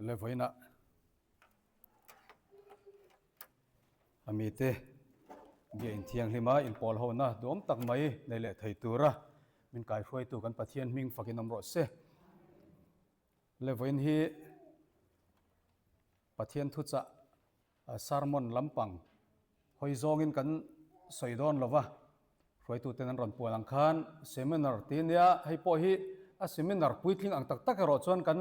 le voina amite ge in thiang hlima in pol hona dom tak mai nei le thei tura min kai hroi tu kan pathian ming fakin amro se le voin hi pathian thu cha sermon lampang hoi zongin kan soidon lova hroi tu ten ron pualang khan seminar tinia hei po hi a seminar puitling ang tak tak ro chuan kan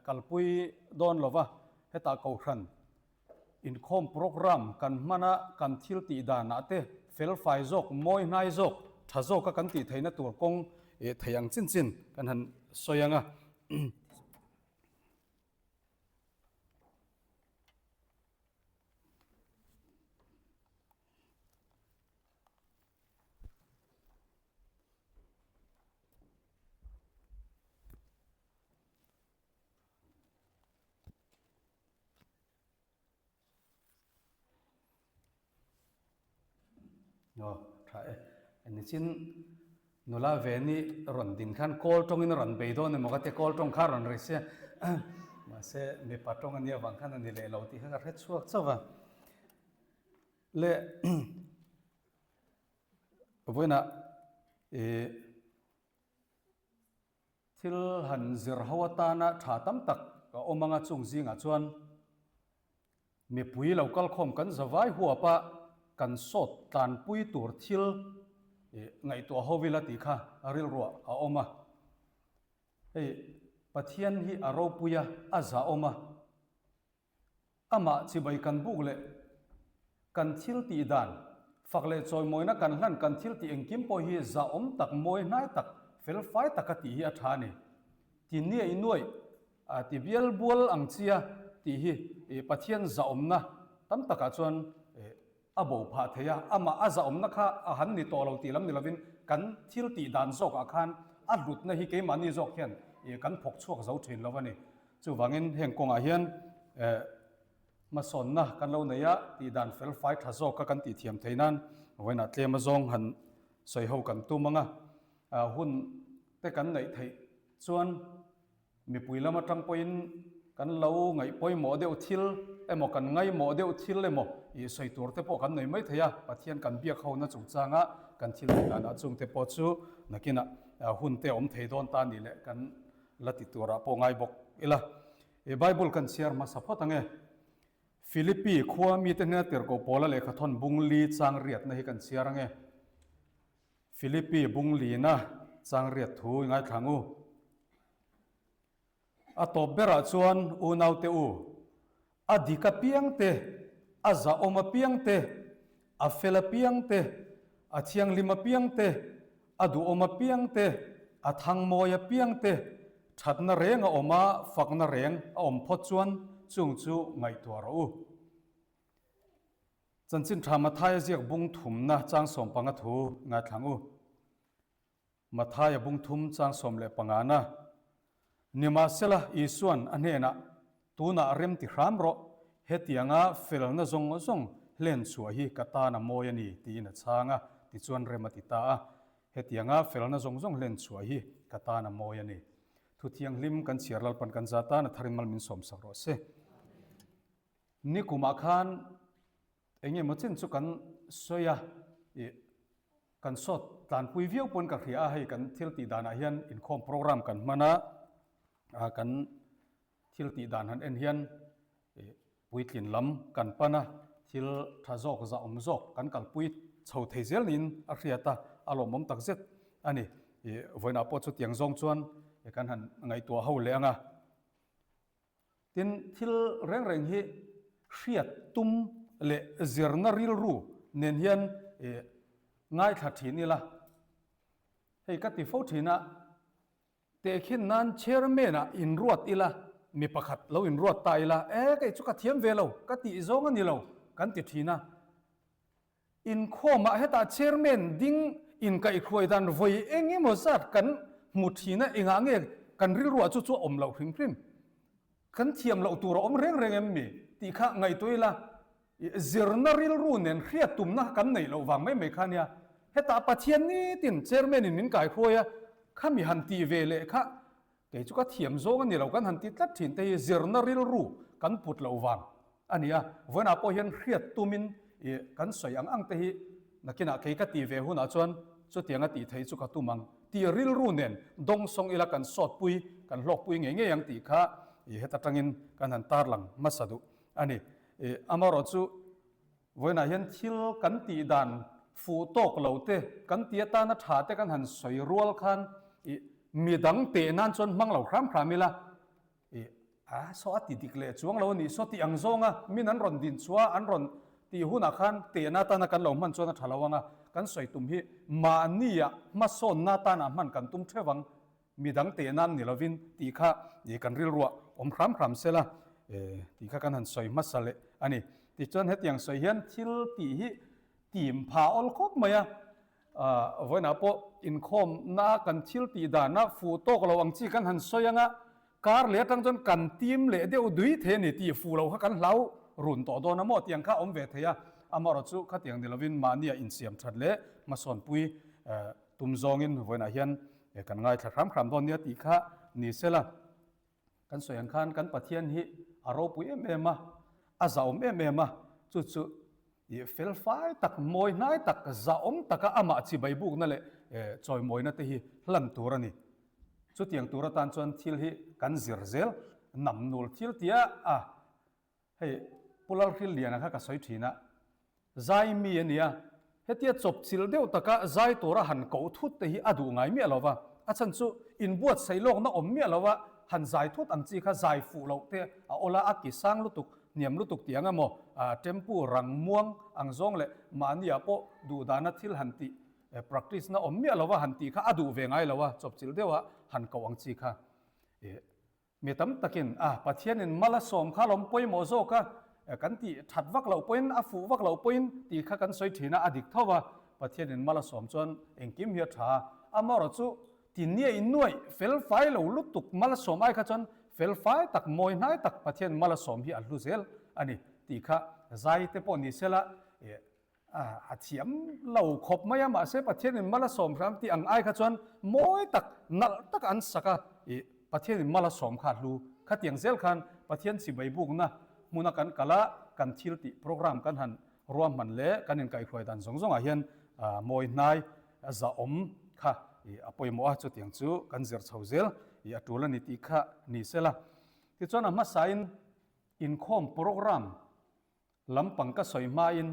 kalpui don lova heta ko khan in khom program kan mana kan thil ti dana te fel fai jok moi nai jok thajo ka kan ti theina tur kong e thayang chin chin kan han soyanga thai ani chin nula veni ron din khan kol tong in ron beidon ne mogate kol tong kha ron rese ma se me patong ania wang khan ani le lauti kha re chuak chawa le voina thil han zir hawatana tha tam tak ka omanga chung zinga chuan me pui lokal khom kan zawai huapa kan sot tan pui tur thil ngai to hovila ti kha aril ro a oma ei pathian hi aro puya aza oma ama chibai kan bugle kan thil ti dan fakle choi moina kan hlan kan thil ti engkim po hi za om tak moi nai tak fel fai takati hi athani ti ni inoi a ti bial bol ang chia ti hi pathian za omna tam taka chuan abo pha theya ama aza omna kha a han ni to lo ti lam ni lovin kan thil ti dan zok a khan a lut na hi ke mani zok hian kan phok chuak zo thin lovani chu wangin heng konga hian ma son na kan lo neya ti dan fel fai tha zok ka kan ti thiam theinan waina tlema zong han soi ho kan tu manga hun te kan nei thei chuan mi puilama tang poin kan lo ngai poi mo deu thil emo kan ngai mo deu thil emo I soi tur te po kan nei mai theya pathian kan biak ho na chung changa kan thil dan a chung te po chu nakina hun te om thei don ta ni le kan lati tura po ngai bok ila bible kan share ma support ange Philippi khwa mi te na ter ko pola le khathon bungli chang riat na hi kan share ange Philippi bungli na chang riat thu ngai thangu a to bera chuan u nau te u adika piang te aza oma piang te afela piang te athiang lima piang te adu oma piang te athang moya piang te thatna renga oma fakna reng a om phot chuan chung chu ngai tuar u chanchin thama thai ziak bung thum na chang som panga thu nga thangu mathaya bung thum chang som le pangana nima sela isuan anena tuna rem ti kham ro hetianga felna zong zong len chua hi katana moyani ti na changa ti chuan remati ta hetianga felna zong zong len chua hi katana moyani thu thiang lim kan chirlal pan kan zata na tharimal min som sak ro se ni kuma khan enge mochin chu kan soya kan sot tan pui viau pon ka khria hei kan thil ti dana hian in khom program kan mana kan thil ti dan han en hian puitlin lam kan pana thil thazok za omzok kan kalpui chho theizel nin a khriata alo mom tak zet ani voina po chu tiang zong chuan kan han ngai tua ho le anga tin thil reng reng hi hriat tum le zirna ril ru nen hian ngai tha thini la hei ka ti fo thina te khin nan chairman a in ruat ila mi pakhat lo in ruat ta ila kai chu ka thiam ve lo ka ti zong ani lo kan ti thina in khoma heta chairman ding in kai khoi dan voi engi mo zat kan mu thina inga nge kan ril ruat chu chu om lo hring hrim kan thiam lo tur om reng reng em mi ti kha ngai toila zirna ril ru nen khriat tum na kan nei lo wang mai mai khania heta pathian ni tin chairman in kai khoya khami han ti ve le kha ke chu ka thiam zong ani lo kan han ti tlat thin te zirna ril ru kan put lo wang ania vona po hian hriat tumin kan soi ang te hi nakina ke ka ti ve huna chuan chu tianga ti thei chu ka tumang ti ril ru nen dong song ila kan sot pui kan lok pui nge yang ti kha heta tangin kan han tar lang masadu ani amaro chu voina hian thil kan ti dan fu tok lo te kan ti ta na tha te kan han soi rual khan midang te nan chon mang lo khram khramila so ati dikle chuang lo ni so ti ang zonga min an ron din chua an ron ti huna khan te na ta na kan lo man chona thalawanga kan soi tum hi ma nia ma son na ta na man kan tum thewang midang te nan ni lovin ti kha kan ril ruwa om khram khram sela ti kha kan han soi masale ani ti chon het yang soi hian thil ti hi tim pha ol khop maya voina po in khom na kan thil ti da na fu tok lo ang chi kan han soyanga kar le tang jon kan tim le deu dui the ni ti fu lo kha kan hlau run to do na mo tiang kha om ve theya amaro chu kha tiang dilovin mania in siam that le ma son pui tum zong in voina hian kan ngai thram khram don nia ti kha ni sela kan soyang khan kan pathian hi aro pui em ma a zaum em ma chu fel fai tak moi nai tak zaom taka ama chi bai buk na le choi moi na te hi hlan turani chu tiang tura tan chon thil hi kan zirzel nam nul thil tia hei pulal khil liana kha ka soi thina zai mi ania hetia chop chil deu taka zai tura han ko thut te hi adu ngai mi alowa achan chu in buat sailok na om mi alowa han zai thut ang chi kha zai fu lo te ola aki sang lutuk niam lutuk tianga mo tempu rang muang ang zong le mania po du dana thil hanti practice na om mi alowa hanti kha adu ve ngai lawa chop chil dewa han ko ang chi kha mi tam takin pathian in mala som kha lom poi mo zo ka kan ti that vak lo poin fu vak lo poin ti kha kan soi thina adik thowa pathian in mala som chon engkim hi tha amaro chu tin nia in noi fel fai lo lutuk mala som ai kha chon fel fai tak moi nai tak pathian mala som hi allu zel ani ti kha zai te po ni sela thiam lo khop maya ma se pathian in mala som ram ti ang ai kha chon moi tak nal tak an saka pathian in mala som kha lu kha tiang zel khan pathian si bai buk na muna kan kala kan thil ti program kan han ruam man le kan in kai khoi dan zong zong a hian moi nai za om kha apoi mo a chu tiang chu kan zir chho zel atula ni ti kha ni sela ti chona ma sain in khom program lampang ka soi ma in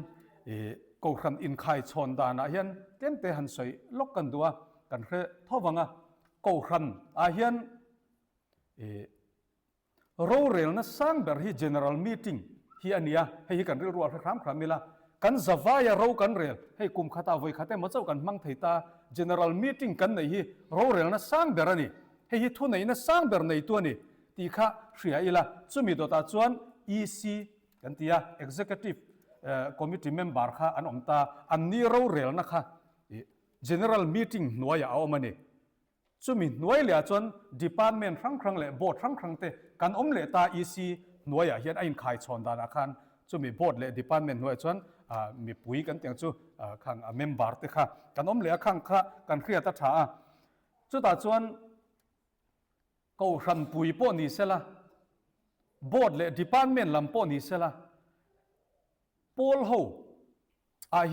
ko kham in khai chon da na hian tem te han soi lok kan duwa kan khe thowanga ko kham a hian ro rel na sang ber hi general meeting hi ania hei kan ril ruwa khram khramila kan zawaya ro kan rel hei kum khata voi khate ma chau kan mang theita general meeting kan nei hi ro rel na sang ber ani hei thu nei na sang ber nei tu ani ti kha hria ila chumi do ta chuan EC kan tia executive committee member kha an omta an ni ro rel na kha general meeting noya awmani chumi noi le chuan department rang le board rang te kan om le ta EC noya hian ain khai chon da na khan chumi board le department noi chuan mi pui kan tiang chu khang member te kha kan om le khang kha kan khria ta tha chu ta chuan ko ran pui po ni sela board le department lam po ni sela pol ho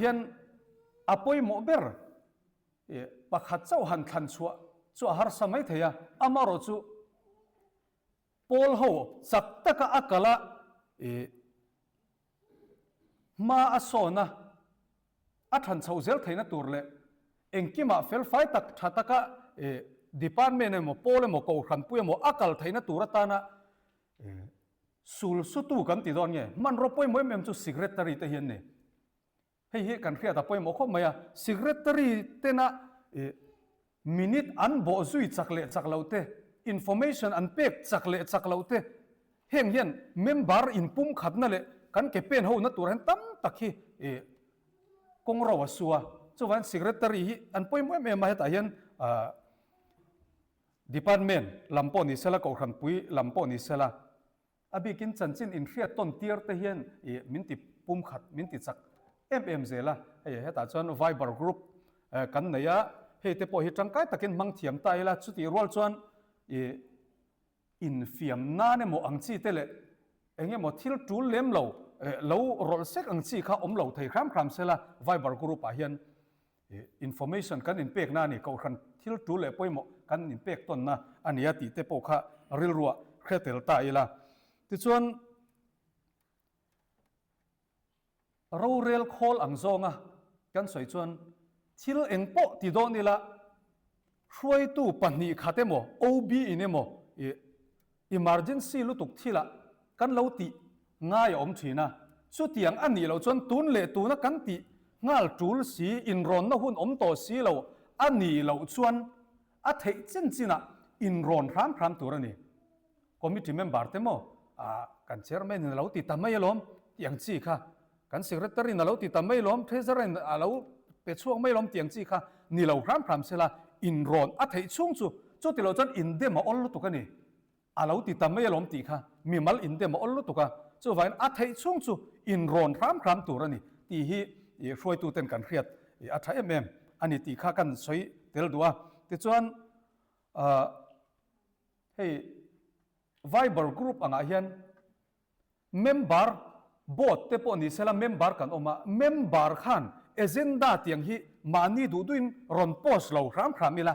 hian apoi mo ber pakhat chau han than chua chu har samai theya amaro chu pol ho sak taka akala ma asona athan chho zel theina turle engkima fel fai tak thataka department mo pole mo ko khan pu mo akal theina turatana sul sutu kan ti don nge man ro poi moi mem chu secretary te hian ne hei kan khria ta poi mo kho maya secretary tena minute an bo zui chakle information an pek chakle heng hian member in pum khatna le kan ke pen ho na tur han tam takhi kongro wasua chuan secretary hi an poi moi me ma ta hian department lampo ni sela ko khan pui lampo ni sela abikin chanchin in khria ton tier te hian minti pum khat minti chak zela he ta chuan viber group kan neya he te po hi tangkai takin mang thiam ta ila chuti rol chuan in fiam na ne mo ang chi te le enge mo thil tul lem lo rol sek ang chi kha om lo thei khram sela Viber group a hian information kan in pek na ni ko khan thil tul le poimo kan in pek ton na ania ti te po kha ril ruwa khretel ta ila ti chuan ro rel khol ang zonga kan soi chuan thil eng po ti do ni la hruai tu pani khate mo OB inemo emergency lu tuk thila kan lo ti ngai om thina chu tiang ani lo chuan tun le tu na kan ti ngal tul si in ron na hun om to si lo ani lo chuan a thei chen china in ron khram turani committee member te mo kan chairman na lo ti tamai lom tiang chi kha kan secretary na lo ti tamai lom treasurer a lo pe chuang mai lom tiang chi kha ni lo khram sela in ron a thei chung chu ti lo chuan in de ma ol tu ka ni a lo ti tamai lom ti kha mi mal in de ma ol tu ka chu vain a thei chung chu in ron khram turani ti hi hroi tu ten kan khriat a tha em ani ti kha kan soi tel duwa ti chuan hey Viber group anga hian member board te po ni sela member kan oma member khan agenda tiang hi mani du duin ron post lo khram ila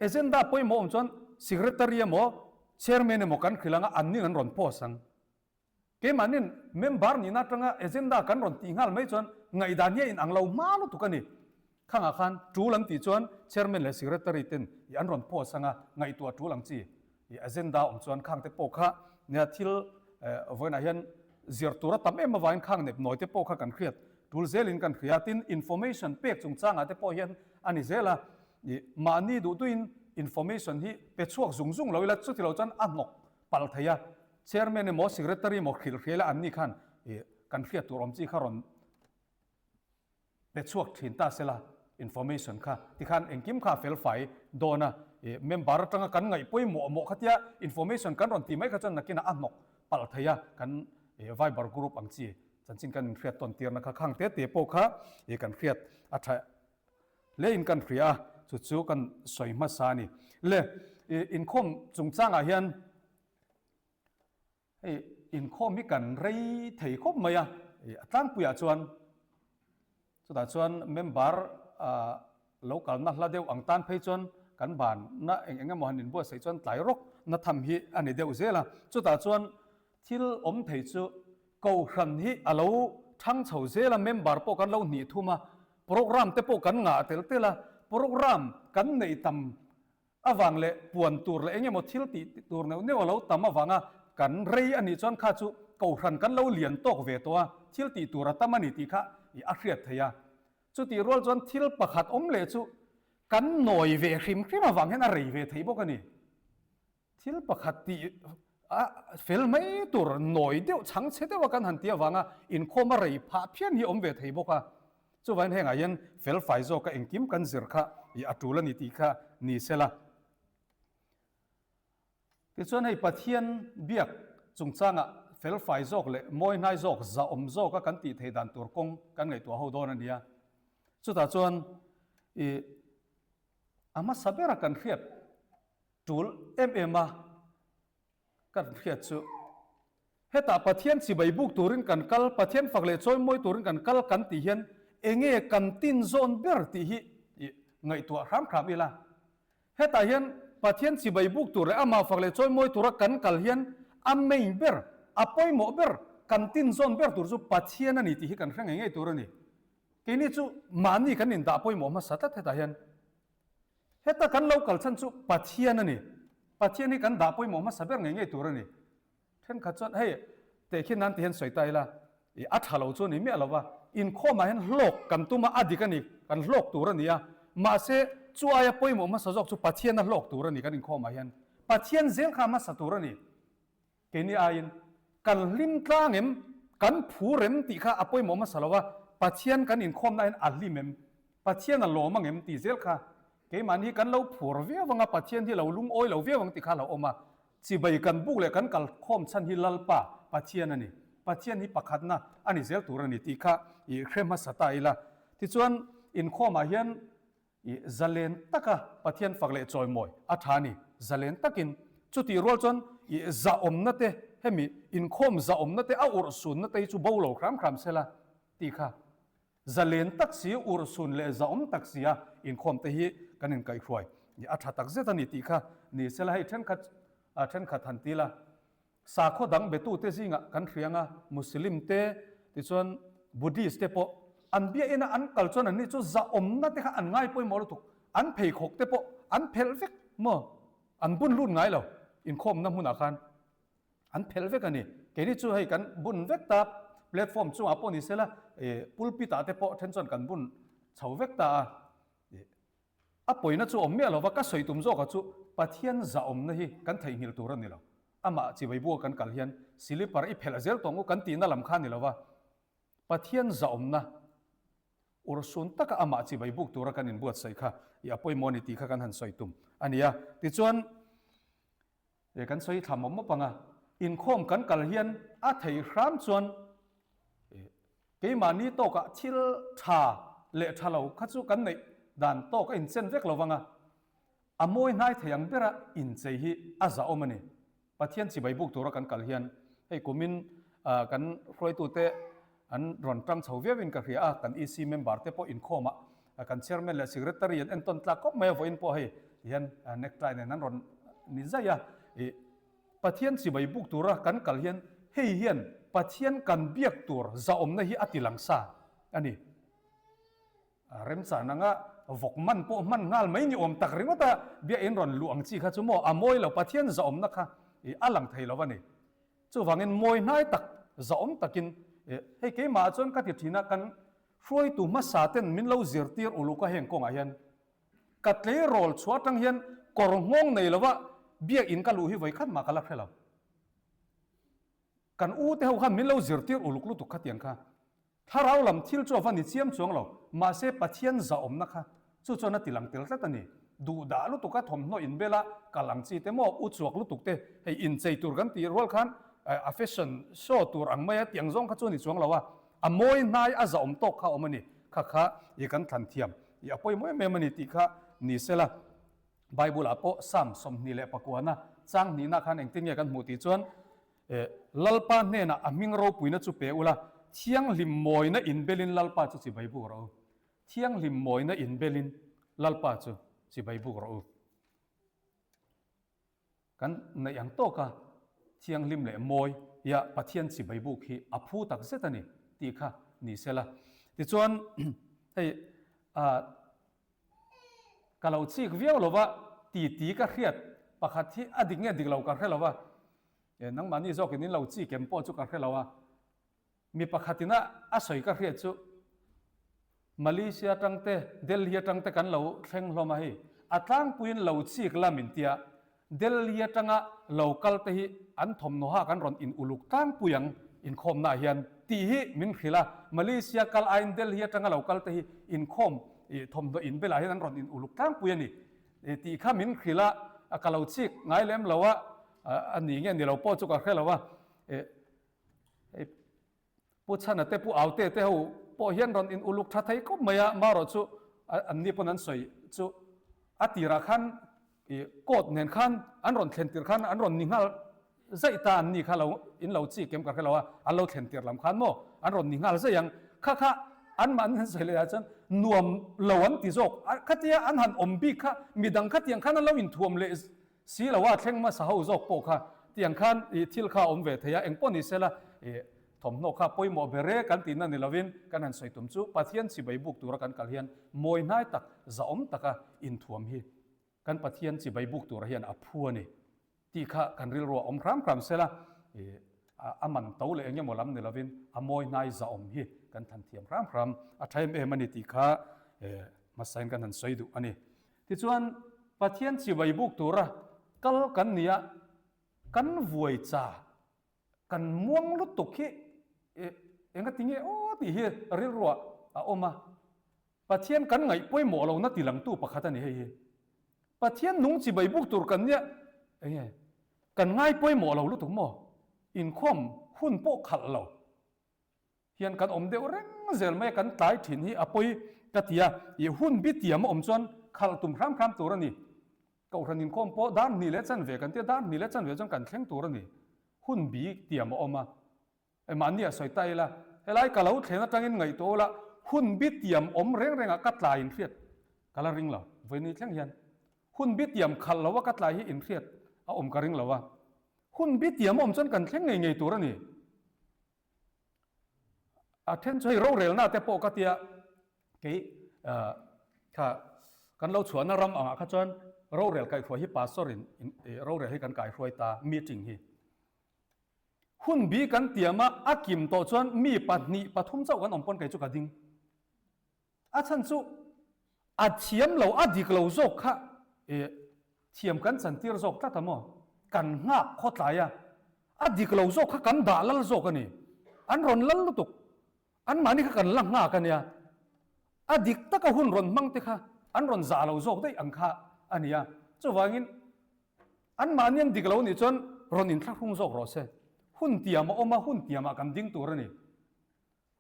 agenda poi mo om chuan secretary mo chairman mo kan khilanga anni an ron post ang ke manin member ni na tanga agenda kan ron ti ngal mai chuan ngai dan ye in anglo malu tu kani khanga khan tulang ti chuan chairman le secretary ten an ron post anga ngai tua tulang chi i agenda om chuan khang te po kha nya thil voina hian zir tura tam em wain khang nep noi te po kha kan khriat tul zelin kan khriatin information pek chung changa te po hian ani zela mani du tuin information hi pe chuak zung loila chu tilo chan anok pal thaya chairman mo secretary mo khil khela anni khan kan khriat turom chi kharon pe chuak thin ta sela information kha ti khan engkim kha fel fai dona member tanga kan ngai poi mo khatia information kan ron ti mai kha chan nakina anok pal thaya kan Viber group ang chi chanchin kan khriat ton tir na kha khang te po kha kan khriat atha le in kan khria chu kan soi ma sa ni le in khom chung changa hian in khom mi kan rei thei khop maya atlang puya chuan chuta chuan member local na hla deu ang tan phei chuan kan ban na engem mo hanin bo sei chuan tlai rok na tham hi ani deu zela chuta chuan thil om thei chu ko hran hi alo thang chho zela member po kan lo ni thuma program te po kan nga tel tela program kan nei tam awang le puan tur le engem mo thil ti tur ne lo tam awanga kan rei ani chuan kha chu ko hran kan lo lian tok ve towa thil ti tur tamani ti kha i a hriat theya chu ti rol chuan thil pakhat om le chu kan noi ve khrim awang hen a rei ve thei bok ani thil pakhat ti fel mai tur noi deuh chang che deuh kan han ti awanga in khoma rei pha phian hi om ve thei boka chu van henga yen fel fai zo ka engkim kan zir kha i atul ani ti kha ni sela ti chuan hei pathian biak chung changa fel fai zok le moi nai zok za om zo ka kan ti thei dan tur kong kan ngai tua ho don ania chu ta chuan ama sabera kan khiat tul MMA kan khiat chu heta pathian chi bai buk turin kan kal pathian fakle choi moi turin kan kal kan ti hian enge kan tin zone ber ti hi ngai tua khram ila heta hian pathian chi bai buk tur ama fakle choi moi tura kan kal hian amei ber apoi mo ber kan tin zone ber tur chu pathian ani ti hi kan khrang ngai turani kini chu mani kan in da apoi mo ma satat heta hian heta kan local chan chu pathian ani pathian ni kan da apoi mo ma saber ngai turani then khachon hey te khin nan te hen soi tai la i athalo chu ni me alawa in khoma hen hlok kan tuma adikani kan hlok turania ma se chuaya poimo ma sajok chu pathian na hlok turani kan in khoma hen pathian zel kha ma saturani keni ain kan lim tlangem kan phurem ti kha apoimo ma salawa pathian kan in khom na hen alimem pathian a lomangem ti zel kha ke mani kan lo phur ve wanga pathian hi lo lung oi lo ve wang ti kha lo oma chi bai kan buk le kan kal khom chan hi lalpa pathian ani pathian hi pakhat na ani zel turani ti kha i khrema sataila ti chuan in khoma hian i zalen taka pathian fakle choi moi athani zalen takin จุติรัวจนจะอมนั่นเตให้มีอินคอมจะอมนั่นเตอุรสุนนั่นเตจูบ่าวเหล่าครามเสละตีค่ะจะเลียนตักเสียอุรสุนเลจะอมตักเสียอินคอมเตฮีกันอินไกรวยนี่อัฐตักเจตันนี่ตีค่ะนี่เสละให้ฉันขัดทันทีละสาขดังเบตูเตจิงะกันเรียงะมุสลิมเตที่ส่วนบุดิสเตปอันเบียเอ็นอันกัลจวนอันนี้จูจะอมนั่นเตค่ะอันง่ายป่วยมอลุตุอันเพยขกเตปอันเพลเฟกมออันบุญรุ่นง่ายเหรออินคอมน้ำมุนอาคารอันเพลเวกันนี่แค่นี้ช่วยให้กันบุญเวกตาแพลตฟอร์มช่วงอาปนิเสละปุลปิตาเตปอเทนจอนกันบุญชาวเวกตาอาปอยนั่นช่วอมเมียเราว่าก็สวยตุ้มโจก็ช่วปะเทียนจะอมนี่ฮีกันไทยหิลตัวนี่เราอามาจีไว้บัวกันกัลเฮียนสิลิปาร์อีเพลเซลตงกันตีน่าลำคาญนี่เราว่าปะเทียนจะอมนะอุรสุนตะก็อามาจีไว้บุกตัวกันอินบวชใส่ค่ะอย่าปอยมอนิตีค่ะกันหันสวยตุ้มอันนี้ที่ส่วนกันสวยทำออกมาปังอินคอมกันกัลเฮียนอาไทยครามจวนเกี่ยมานี้โตกะทิลชาเละชาเราขัดสู้กันในด่านโตกะอินเซนเวกเราวังอามวยนายเทียงเบระอินเซฮีอาซาอมันนี่ปะเทียนสิใบบุกตัวรักันกัลเฮียนให้กุมินกันรวยตัวเตอันรอนตรังชาวเวียวินกันเรียกันอีซีเมมบาร์เตปออินคอมกันเชอร์แมนและสิกเรตารีอันต้นตะก็ไม่ว่าอินพอให้เฮียนเน็กไทเนี่ยนั้นรอนนิจายปะเทียนสิใบบุกตัวรักันกัลเฮียนให้เฮียนปะเทียนกันเบียกตัวจะอมนะฮีอติลังซาอันนี้เริ่มสานังวกมันพวกมันงาลไม่นิยมตักเรื่องว่าแต่เบียเอ็นรอนหลวงจีข้าชั่วโมงอามวยเราปะเทียนจะอมนะคะอัลลังไทยเราวันนี้จู่ฟังเงินมวยนายตักจะอมตักินให้เกี่ยมาจนกัดที่นักกันช่วยตัวมาสาเต้นมินเราเสียร์ตีร์อุลุกะเฮงกงอาเฮียนกัดเลยรอลชัวตั้งเฮียนกอรงงในเราว่าเบียอินกัลูฮิไว้ขันมากัลักให้เรากันอู้เท่าขันมินเราเสียร์ตีร์อุลุกลุตุกขัดยังค่ะถ้าเราลำทิลจวันนี้เชี่ยมช่วงเรามาเสปะเทียนจะอมนะคะจู่จวนติลังเตลต์ตันนี่ดูดาลุตุกะทอมโนอินเบล่ากำลังจีเตมออุจวกลุตุกเตให้อินใจตัวกันตีรัวขันอาเฟชั่นโชว์ตัวอังไม่เตียงซงขัดจวนนี่ช่วงเราว่าอมวยนายอาจะอมโตข้าอมันนี่ข้าอีกันทันเทียมอย่าปล่อยมวยเมมันนี่ติข้านี่เสละไบเบิลอาโปซ้ำสมนี่แหละปะกวนนะจังนี่นักขันเองติเนี่ยกันหมดที่จวนลัลปานเนี่ยนะอามิงเราปุยนะจุเปอุละเที่ยงลิมมอยนะอินเบลินลัลปาจุสิใบบุกเราเที่ยงลิมมอยนะอินเบลินลัลปาจุสิใบบุกเรากันในอย่างโตกะเที่ยงลิมเละมอยยาปะเทียนสิใบบุกฮีอภูตักเสตันี่ตีค่ะนี่เสละที่ส่วนให้กะเราชีกเวียวเราว่าตีก็เครียดปะคัดที่อดีตเนี่ยดิเราก็แค่เราว่านังมันนี่จอกนี่เราชีเก็มปอจุกันแค่เราว่ามีปะคัดที่น่ะอาศัยก็เครียดจุมาเลเซียตั้งแต่เดลียตั้งแต่กันเราแข่งเรามาให้อัตลังปุยนเราชีกลามินเตียเดลียตั้งเราคัลเตหิอันทอมโนฮากันรอนอินอุลุกตั้งปุยังอินคอมนาเฮียนตีหิมินขิลามาเลเซียกัลไอน์เดลียตั้งเราคัลเตหิอินคอมทอมโนอินเบลาเฮียนรอนอินอุลุกตั้งปุยังนี่ตีข้ามินขิลากัลเราชีกไงเล่มเราว่าอันนี้เนี่ยเราพอจุกกันแค่เราว่าผู้ชนะเตผู้เอาเตเฮาพอเฮียนรอนอินอุลุกทัดไทยก็ไม่มารอจุอันนี้ปนันสวยจุอติระขันกดเนินขันอันรอนเทนติร์ขันอันรอนนิงฮัลใจตาอันนี้ข้าเราอินเราจีเก็มกันแค่เราว่าอันเราเทนติร์ลำขันโมอันรอนนิงฮัลใจยังข้าอันมันสวยเลยอาจารย์นวมเหลวันติโจกขัดยังอันหันอมบีข้ามีดังขัดยังขันอันเราอินทวมเลยสีเราว่าเท่งมาสาวโจกโปข้าที่ยังขันทิลข้าอมเวทยาเองปนิเสละทอมโนข้าป่วยหมอเบเรกันตีนั่นนี่เราวินกันหันสวยตุ่มจูปะเทียนสิใบบุกตัวกันกัลเฮียนมวยน่ายตักจะอมตักอินทวมฮีกันปะเทียนสิใบบุกตัวเฮียนอภัวนี่ที่ข้ากันริลรัวอมครามเสละอามันเต้าเลยอย่างหมอลำนี่เราวินอมวยน่ายจะอมฮีกันทันเทียมครามอาทัยมันนี่ที่ข้ามาใส่กันหันสวยดูอันนี้ที่ส่วนปะเทียนสิใบบุกตัวกัลกันเนี่ยกันวัวจ่ากันม่วงลุตุกฮีเองก็ทิ้งโอ้ที่เฮริรัวออกมาปะเทียนกันไงป่วยหมอเรานัดตีหลังตู้ปะคัดนี่เฮปะเทียนนุ่งจีใบบุกตัวกันเนี่ยกันง่ายป่วยหมอเราลุตุกหมออินคอมหุ่นโปกขัดเราเฮียนกันอมเดียวเร่งเซลไม่กันตายถิ่นฮีอป่วยกะเทียหุ่นบิดเทียมอมจวนขัดตุ่มครามตัวนี่ก็ ก็รันินคอมโปด้านนี่และจันเวกันเตด้านนี่และจันเวจังกันแข่งตัวนี่หุ่นบีเตียมออกมาไอ้มันเนี่ยสวยใจละไอ้ไรกะเราเห็นจังอินไงตัวละหุ่นบีเตียมอมเร่งๆกัดลายอินเครียดกะละริงเหรอเวนี่แข่งยันหุ่นบีเตียมขัดเราว่ากัดลายให้อินเครียดเอาอมกะริงเหรอวะหุ่นบีเตียมอมจนกันแข่งไงตัวนี่อาเทนช่วยเราเร็วนะแต่ปกติกี่ค่ะกันเราชวนนารำอ่ะข้าจวนเราเร็วไก่ถวยฮิปาสรินเราเร็วให้กันไก่ถวยตามีจริงฮีหุ่นบีกันเตียมาอากิมโตชวนมีปัตนีปฐุมเจ้ากันอมปนไก่จุกดิ่งอาชันสุอาเทียมเราอาดิกเราโจกค่ะเทียมกันสันติรโจกตั้งแต่หมอกันงับข้อใจอ่ะอาดิกเราโจกค่ะกันด่าลัลโจกันนี่อันรอนลัลลุตุกอันมานี่กันลังงากันเนี่ยอดีตตะกหุ่นรอนมั่งติค่ะอันรอนจ่าเราโจกได้อังคาอันนี้จะว่างินอันมานี่ดิกเรานี่จนรอนินทักหุ่นโจกรอเสหุ่นเตียมาอมาหุ่นเตียมากันดิ้งตัวนี่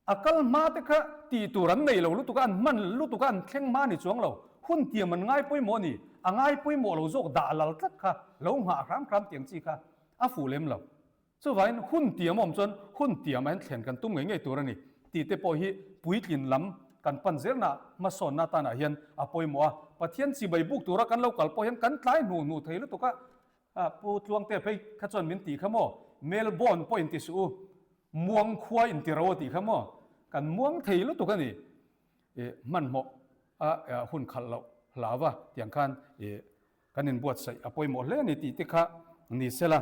อากัลมาติค่ะตีตัวรันในเราลุตุกันมันลุตุกันแข่งมานี่จวงเราหุ่นเตียมันง่ายปุ้ยโมนี่ง่ายปุ้ยโมเราโจกด่าเราทักค่ะเราหาครั้งเตียงจีค่ะฟูเล่มเราจะว่าหุ่นเตียมอมจนหุ่นเตียมันแข่งกันตุ้มไงตัวนี่ตีเตปอฮีปุยกินลำกันปันเจรนะมาสอนนาตานาเฮียนอปอยมัวปะเทียนสีใบบุกตัวรักกันเรากัลปอเฮียนกันคล้ายหนูไทยลุตุกะปูทวงเตะไปขจรมินตีขโมเมลบอนปอยอินติสูม่วงควายอินติราวตีขโมกันม่วงไทยลุตุกันนี่มันเหมาะหุ่นขัดเราลาวะอย่างคันกันนินบวชใส่อปอยมัวเล่นี่ตีติค่ะนี่เสละ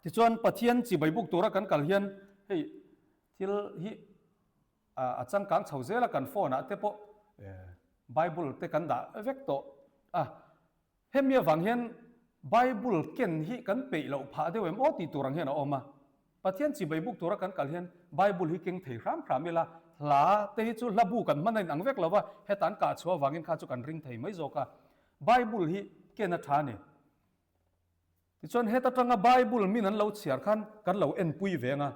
ที่จวนปะเทียนสีใบบุกตัวรักกันกัลเฮียนเฮ้ยที่ฮีอาจารย์กังเฉาเจละกันฟ้อนนะแต่พอไบเบิลแต่กันด่าเวกโตเฮมีฟังเห็นไบเบิลเก่งฮีกันเปย์เราพาเดี๋ยวโอ้ตีตัวรังเห็นออกมาปะเทียนจีใบบุกตัวรักกันกันเห็นไบเบิลฮีเก่งเถียรำเวลาลาเตยจุลบุกันมันในอังเวกเราว่าเหตุการณ์กาชัวฟังเห็นข้าจุกันริงไทยไม่โจกะไบเบิลฮีเก่งนัทานี่ที่ส่วนเหตุการณ์ไบเบิลมีนั้นเราเสียกันกันเราเอ็นปุยเวงะ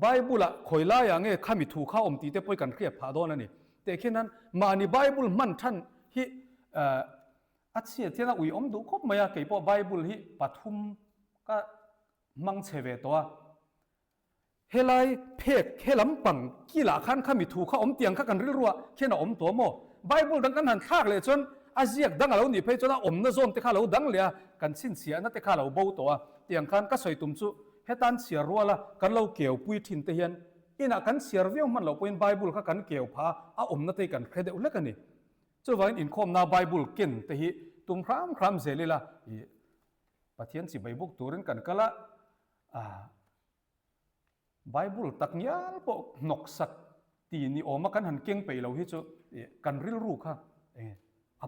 ไบเบิลอะคอยไล่อย่างเงี้ยข้ามีถูกข้าอมตีเตปอยกันเครียดผาดอนนี่แต่แค่นั้นมาในไบเบิลมันท่านฮิอัจฉริยะที่น่าอุยอมดูครบไหมอะเกี่ยวกับไบเบิลฮิปฐุมก็มังเชเวตัวเฮลัยเพกเฮลัมปังกีฬาขันข้ามีถูกข้าอมเตียงข้ากันรัวแค่น่ะอมตัวโมไบเบิลดังกันหันทากเลยจนอาเซียกดังเราหนีไปจนอมน่ะโซนที่ข้าเราดังเลยกันสิ้นเสียนั่นที่ข้าเราเบาตัวเตียงขันก็ใส่ตุ่มจุเหตุการณ์เสียรัวละกันเราเกี่ยวปุยทินเตียนอินักกันเสียวิวมันเราเป็นไบเบิลข้ากันเกี่ยวพาอมนั่นที่กันเครดิตเล็กกันนี่เจ้าวันอินคอมนาไบเบิลกินแต่ฮีตุ่มครามเสรีละปะเทียนสิไบบุกตัวเรื่องกันก็ละไบเบิลตักยาปกนกสักตีนี่ออกมากันหันเก่งไปเราที่จะกันริลรูค่ะ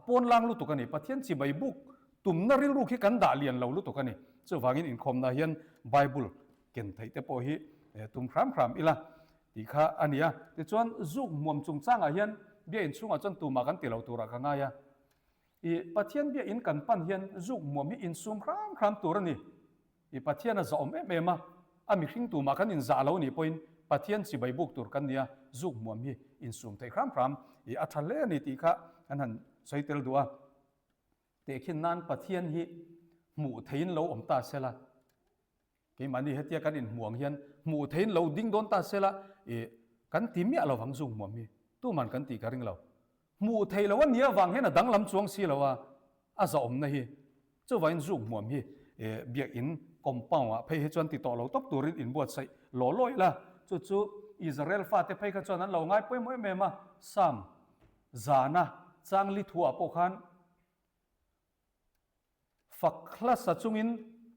ปนล่างรู้ตัวกันนี่ปะเทียนสิไบบุกตุ่มน่าริลรูที่กันด่าเลียนเรารู้ตัวกันนี่เจ้าวันอินคอมนาเฮียนไบเบิลกินไทยแต่พอฮีตุ่มครามอีละที่ข้าอันนี้ที่จวนจุกมวมจุงจ้างเฮียนเบี้ยอินช่วงจนตุ่มมากันตีเราตัวรักง่ายปะเทียนเบี้ยอินกันปั้นเฮียนจุกมวมมีอินซุ่มครามตัวนี่ปะเทียนจะอมเอ็มมีขิงตุ่มมากันอินจ่าเรานี่พออินปะเทียนสิใบบุกตัวกันเนี่ยจุกมวมมีอินซุ่มไทยครามอัฐเลนี่ที่ข้าอันนั้นใส่เตลดัวแต่ขินนั้นปะเทียนฮีหมู่ไทยเราอมตาเสละกี่มันนี่เหตุการณ์อินห่วงเฮียนหมู่ไทยเราดิ้งโดนตาเสละกันตีมีเราฟังจุกมวมมีตู้มันกันตีกันริงเราหมู่ไทยเราว่าเนี้ยฟังเห็นดังลำจวงสีเราว่าอาจะอมนะฮีเจ้าวันจุกมวมฮีเบียอินกอมเป้าไปเหตุจวนติดต่อเราตบตัวรินอินบวชใส่หล่อลอยละจู่อิสราเอลฟาเตไปขจรนั้นเราง่ายไปไม่เมมาซ้ำจานะจางลิทัวปกันฝักคลาสจุงอิน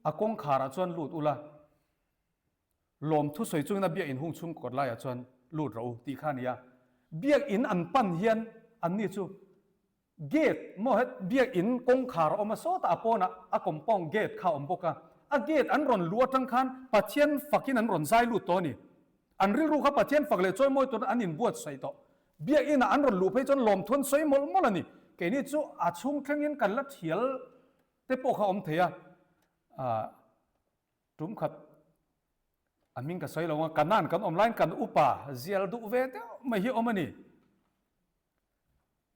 อากงขาราจวนลูดอุลาลมทุสวยจุงนับเบียอินหงชุงกดไล่จวนลูดเราตีข้านี้เบียอินอันปั้นเฮียนอันนี้จู่เกตโมเหเบียอินกงขาราอมาโซตาปนะอากงป้องเกตข้าอมปกะอาเกตอันรอนลัวทั้งคันปัจเจียนฝักินอันรอนใจลูดตัวนี้อันริรู้ครับปัจเจียนฝักเลยช่วยมวยตัวอันอินบวชใส่ต่อเบียอินอันรอนลูไปจนลมทนสวยมลนี่แกนี่จู่อาชุงแข่งยินกันละเถียลแต่พวกเขาอมเทียจุ่มขัดอามิงก็ใส่เราว่ากันนั่นกันออนไลน์กันอุปาเจียลดูเวทไม่เหี้ยอมันนี่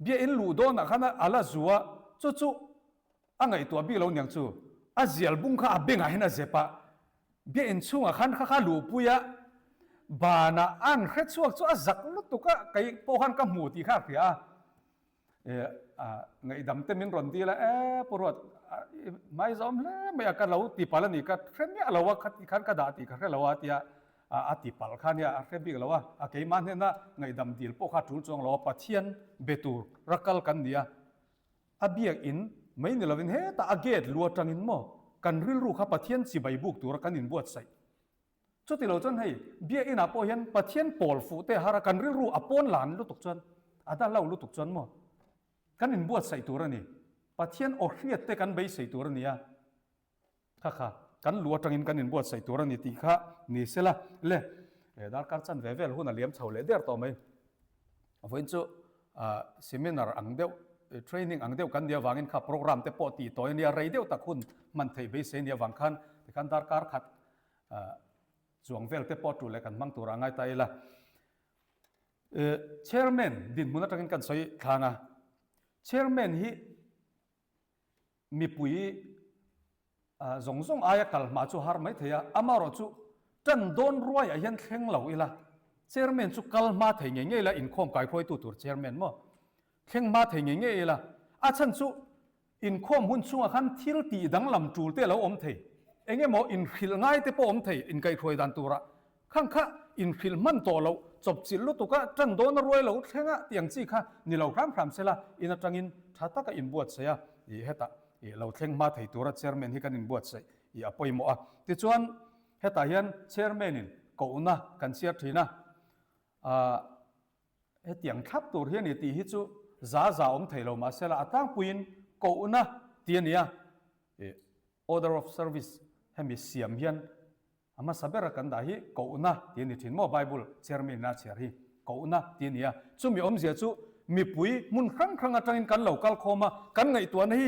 เบียอินลูโดนนะขณะอาลาจัวจู่ angai tua bi lo nyang chu azial bung kha abenga hena zepa be in chunga khan kha lu puya bana an khet chuak chu azak lu tuka kai po khan ka mu ti kha khia ngai dam te min ron ti la porot mai zom le me ka lo ti palani ka thren ya lo wa khat khan ka da ti kha lo wa tia ati pal khan ya khe bi lo wa ke man ne na ngai dam dil po kha thul chong lo pathian betur rakal kan dia abiak in mai ni lovin he ta aget luat tangin mo kan ril ru kha pathian chi bai buk tur kan in buat sai chuti lo chon hei bia ina po hian pathian pol fu te hara kan ril ru apon lan lu tuk chon ada lau lu tuk chon mo kan in buat sai tur ani pathian o hriat te kan bei sai tur ani ya kha kan luat tangin kan in buat sai tur ani ti kha ni sela le dar kar chan vevel hun aliam chhaule der to mai avoin chu seminar ang deu training ang deu kan dia wangin kha program te po ti toy nia rei deu takhun man thei be se nia wang khan te kan dar kar khat chuang vel te po tu le kan mang tur angai tai la chairman din mun atangin kan soi thanga chairman hi mi pui zong zong aya kal ma chu har mai theya amaro chu tan don ruai a hian thleng lo ila chairman chu kal ma thei nge nge la in khom kai khoi tu tur chairman mo thleng ma thei nge nge ila a chan chu in khom hun chunga khan thil ti dang lam tul te lo om thei enge mo in khil ngai te po om thei in kai khoi dan tura khang kha in khil man to lo chop chil lu tuka tan don ruai lo thlenga tiang chi kha ni lo kham kham sela in atangin thata ka in buat saya i heta i lo thleng ma thei tura chairman hi kan in buat sai i apoi mo a ti chuan heta hian chairman in ko na kan sia thina he tiang thap tur hian ni ti hi chu za om thei lo ma sela atang puin ko na tiania order of service hemi siam hian ama sabera kan da hi ko na tiani thin mo bible chairman na chair hi ko na tiania chumi om zia chu mi pui mun khang atangin kan local khoma kan ngai tuan hi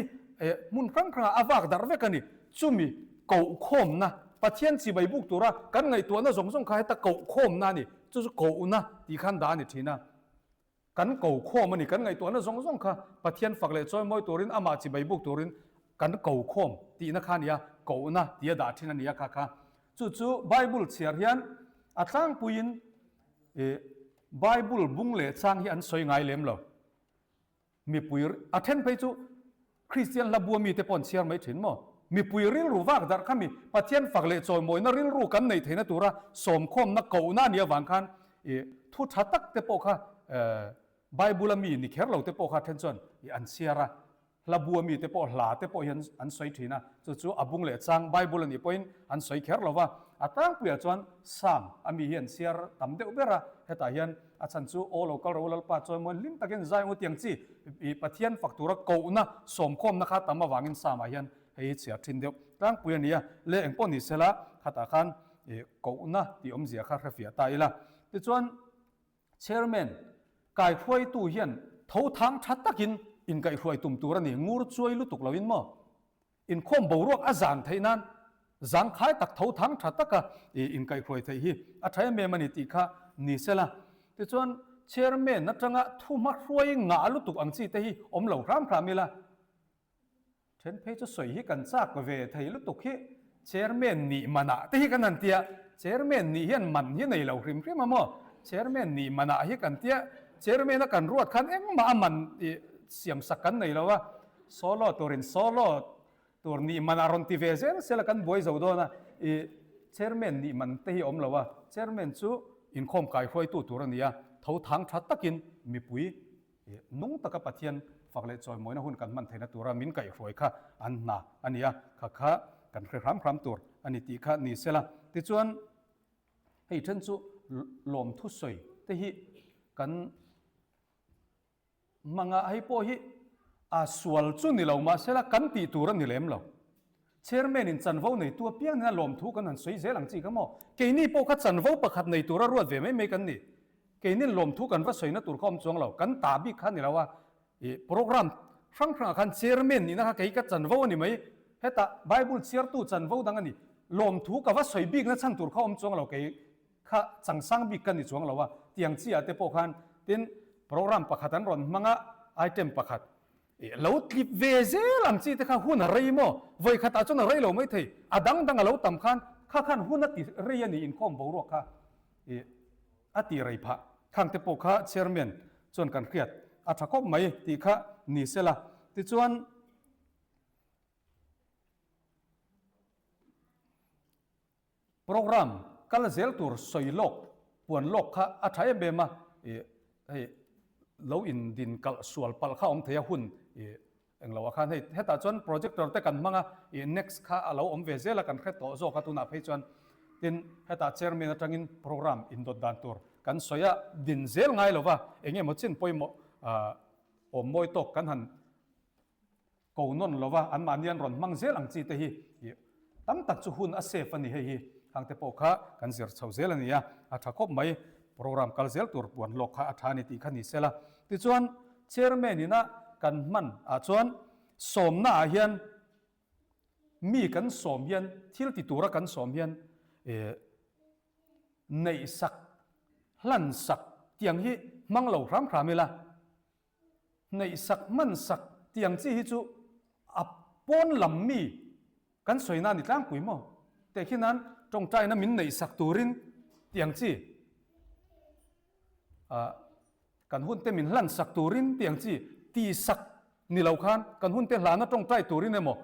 mun khang awak dar ve kani chumi ko khom na pathian chi bai buk tura kan ngai tuan na zong kha ta ko khom na ni chu ko na ti khan da ni thina kan ko khom ani kan ngai tuan na zong kha pathian fakle choi moi turin ama chi bai buk turin kan ko khom ti na khania ko na tia da thina nia kha chu bible chiar hian atlang puin bible bung le chang hi an soi ngai lem lo mi puir athen pe chu christian labu mi te pon chiar mai thin mo mi puiril ru wak dar khami pathian fakle choi moi na ril ru kan nei theina tura som khom na ko na nia wang khan thu thatak te po kha bible mi ni kher lo te po kha then chon an siara labu mi te po hla te po hian an soi thina chu abung le chang bible ni point an soi kher lo wa atang pia chuan sam ami hian siar tam deuh bera heta hian achan chu o local rolal pa choi mon lim takin zai ngo tiang chi i pathian faktura ko na som khom na kha tama wangin sama hian hei chia thin deuh tang puya nia le engpon ni sela khata khan ko na ti om zia kha rafia ta ila ti chuan chairman kai khoi tu hian tho thang thatakin in kai khoi tum tur ani ngur chuai lu tuk lovin mo in khom boruak azang thainan zang khai tak tho thang thataka in kai khoi thei hi a thai me mani ti kha ni sela ti chuan chairman na tanga thu ma khoi nga lu tuk ang chi te hi om lo ram mila then phe chu soi hi kan chak ve thei lu tuk hi chairman ni mana te hi kan an tia chairman ni hian man hi nei lo hrim hrim mo chairman ni mana hi kan tia chairman na kan ruat khan engma man siam sakan nei lo wa solo turin solo tur ni manaron ti vezel sela kan boy zo do na chairman ni man te hi om lo wa chairman chu in khom kai khoi tu tur ania tho thang that takin mi pui nung taka pathian fakle choi moina hun kan man theina tura min kai khoi kha an na ania kha kan khram tur ani ti kha ni sela ti chuan hei then chu lom thu soi te hi kan manga ai po hi a sual chu ni lo ma sela kan ti tur ni lem lo chairman in chanvo nei tu piang na lom thu kan an soi zelang chi ka mo ke ni po kha chanvo pakhat nei tura ruat ve mai kan ni ke ni lom thu kan va soina tur khom chong lo kan ta bi khan ni lawa program sang khan chairman ni na ka kai ka chanvo ni mai heta bible chiar tu chanvo dang ani lom thu ka va soi bi na chan tur khom chong lo ke kha changsang bi kan ni chong lo wa tiang chi ate po khan tin program pakhatan ron manga item pakhat lo clip ve ze lam chi te kha hun rei mo voi khata chon rei lo mai thei adang dang lo tam khan kha khan hun ati rei ani in khom bo ro kha ati rei pha khang te po kha chairman chon kan khiat a thakop mai ti kha ni sela ti chuan program kal zel tur soilok puan lok kha a thai be ma lo in din kal sual pal kha om thea hun eng lo khan hei heta chon projector te kan manga next kha alo om ve zela kan khe to zo kha tu na phei chon tin heta chairman atangin program in dot dan tur kan soya din zel ngai lova enge mo chin poimo om moi tok kan han ko non lova an manian ron mang zel ang chi te hi tam tak chu hun a safe ani hei hi hang te po kha kan zir chho zel ani ya a thakop mai program kal zel tur puan lok kha athani ti khani sela ti chuan chairman ina kan man a chuan somna hian mi kan som hian thil ti tura kan som hian nei sak hlan sak tiang hi manglo ram khramela nei sak man sak tiang chi hi chu a pon lam mi kan soina ni tlang pui mo te khinan tong tai na min nei sak turin tiang chi kan hun te min hlan sak turin tiang chi ti sak ni lo khan kan hun te hlana tong tai turin emo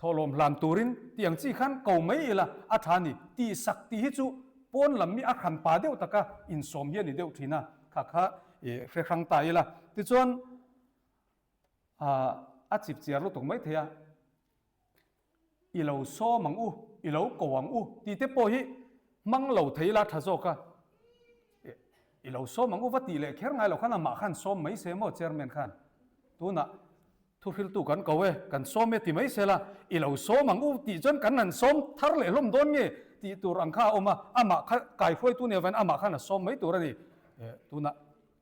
tholom hlan turin tiang chi khan ko mai ila athani ti sak ti hi chu pon lam mi a khan pa deu taka in som hian ni deu thina kha kha fe khang ta ila ti chuan a chip chiar lo tok mai thea ilo so mang u ilo ko wang u ti te po hi mang lo theila thazo ka ilo so mang u vati le kher ngai lo khana ma khan som mai se mo chairman khan tu na thu phil tu kan kowe kan som me ti mai se la ilo so mang u ti jon kan nan som thar le lom don nge ti tur ang kha oma ama kai khoi tu ne van ama khan som mai tur ani tu na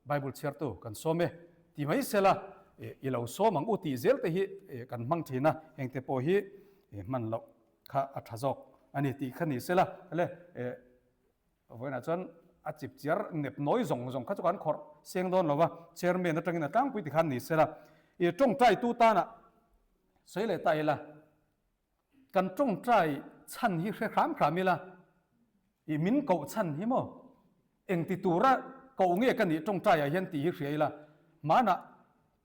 bible chair tu kan som me ti mai se la ilo so mang u ti zel te hi kan mang thina heng te po hi man lo kha athazok ani ti khani se la le voina chon a chip chiar nep noi zong zong kha chukan khor seng don lova chairman atangin atang pui ti khan ni se la tong trai tu ta na sei le tai la kan tong trai chan hi khe kham khamila min ko chan hi mo eng ti tura ko nge kan ni tong trai a hian ti hi hreila mana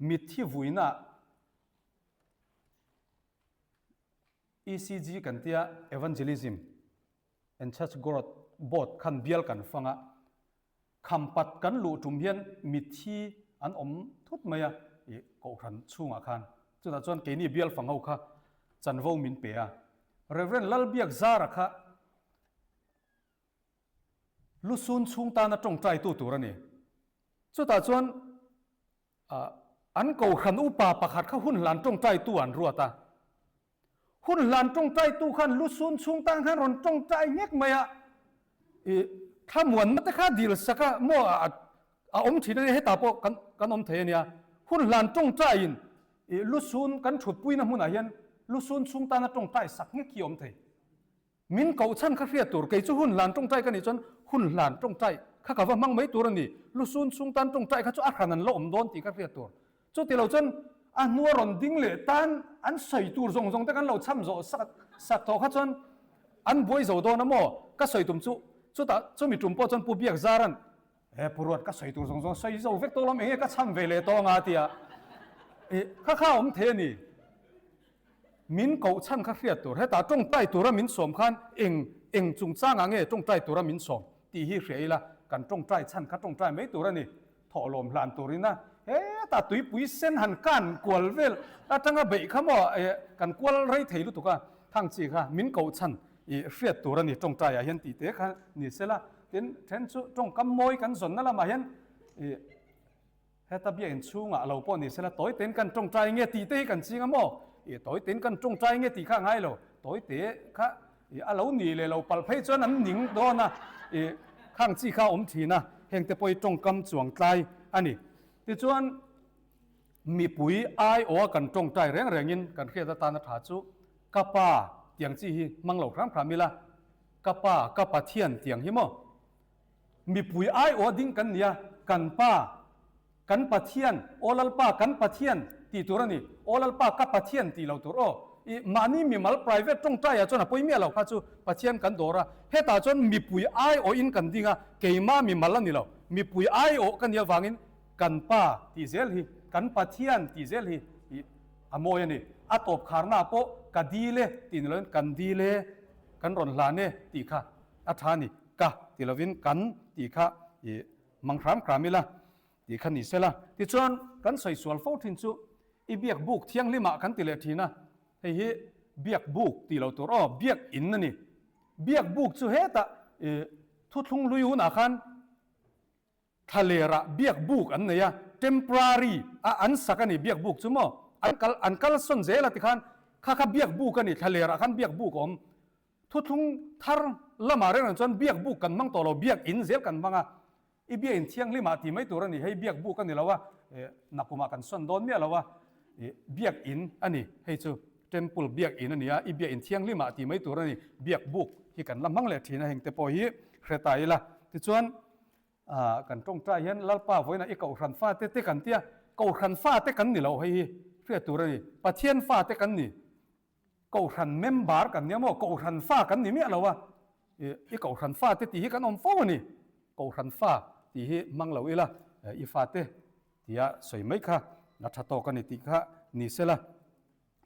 mit thi vuina ECG kan tia evangelism and church growth board kan bial kan fanga khampat kan lu tum hian mit thi an om thut maya ko khan chunga khan chuta chon ke ni bial fangau kha chanvo min pe a reverend lalbiak zara kha lu sun chung ta na tong trai tu turani chuta chon an ko khan upa pakhat kha hun lan tong trai tu an ruata hun lan tong trai tu khan lu sun chung tang khan ron tong trai ngek maya kha muan na ta kha dil saka mo om thina he ta po kan om the nia hun lan tong trai in lu sun kan thut pui na huna hian lu sun chung ta na tong trai sak ngek ki om the min ko chan kha ria tur ke chu hun lan tong trai kan ni chon hun lan tong trai kha ka wa mang mai tur ani lu sun chung tan tong trai kha chu a khanan lo om don ti ka ria tur chu ti lo chon a nuwa ron ding le tan an soi tur zong zong te kan lo cham zo sak to kha chon an boi zo do na mo ka soi tum chu ta chu mi tum po chon pu biak zaran puruat ka soi tur zong zong soi zo vek to lam enge ka cham ve le to nga tia kha om the ni min ko chan kha hriat tur heta tong tai tura min som khan eng chung changa nge tong tai tura min som ti hi hreila kan tong tai chan kha tong tai mai tura ni tholom hlan turina ta tui pui sen han kan kwal vel atanga bei khamo kan kwal rei theilu tuka thang chi kha min ko chan hriat tura ni tong tai a hian ti te kha ni sela tin then chu tong kam moi kan zon na la ma hian heta bia in chunga lo po ni sela toy ten kan tong tai nge ti te kan chinga mo toy ten kan tong tai nge ti kha ngai lo toy te kha a lo ni le lo pal phei chon an ning do na khang chi kha om thina heng te poi tong kam chuang tlai ani ti chuan mi pui ai o kan tong tai reng rengin kan kheta ta na tha chu kapa tiang chi hi manglo khram khramila kapa thian tiang hi mo mi pui ai o ding kan nia kan pa กันปะเทียนโอลัลปากันปะเทียนตีตัวนี่โอลัลปากับปะเทียนตีเราตัวอีมานี่มีมัล private ตรงใจอ่ะจนป่วยเมียเราข้าจูปะเทียนกันโดระเฮตาจนมีปุยไอโออินกันดิงะเกยมามีมัลนี่เรามีปุยไอโอกันเดียววางินกันป้าตีเซลฮีกันปะเทียนตีเซลฮีอโมยนี่อัตบขารนาโปกันดีเลตีนเล่นกันดีเลกันรอนลาเนตีค่ะอัฐานี่กะตีลวินกันตีค่ะมังครามครามิละตีขันนี่เสละตีจวนกันใส่สวลฟ้าทิ้งจูอีเบียกบุกเที่ยงลิมากันตีเลทีนะเฮ้ยเบียกบุกตีเราตัวเบียกอินนั่นนี่เบียกบุกจูเฮตะทุกทุงลุยหุนอาคันทะเลระเบียกบุกอันเนี่ย temporary อันสักนี่เบียกบุกจูมั้งอันกัลส่วนเจละที่ขันข้าเบียกบุกกันนี่ทะเลระขันเบียกบุกอมทุกทุงทาร์ละมาเรื่องจนเบียกบุกกันมั่งตัวเราเบียกอินเซลกันบ้างอ่ะอีเบียอินเที่ยงลิมาที่ไม่ตัวนี่ให้เบียกบุกกันนี่แล้วว่านักกุมากันส่วนโดนเนี่ยแล้วว่าเบียกอินอันนี้ให้จูtemple เบียกอินอันนี้อีเบียอินเที่ยงลิมาที่ไม่ตัวนี่เบียกบุกที่กันละมั่งเลยทีนะเห็นแต่พอฮีเรตายละที่ชวนกันตรงใจเห็นลัลป้าไว้นะอีกเอาขันฟ้าเตะกันเตี้ยเอาขันฟ้าเตะกันนี่เราให้เพื่อตัวนี่ปะเทียนฟ้าเตะกันนี่เอาขันเมมบาร์กันเนี่ยมั้งเอาขันฟ้ากันนี่เมียเราว่าอีกเอาขันฟ้าเตะที่กันอมฟ้านี่เอาขันฟ้าที่มั่งเราอีละอีฟ้าเตะที่สวยไหมคะนัทโตกันนี่ติค่ะนี่เสละ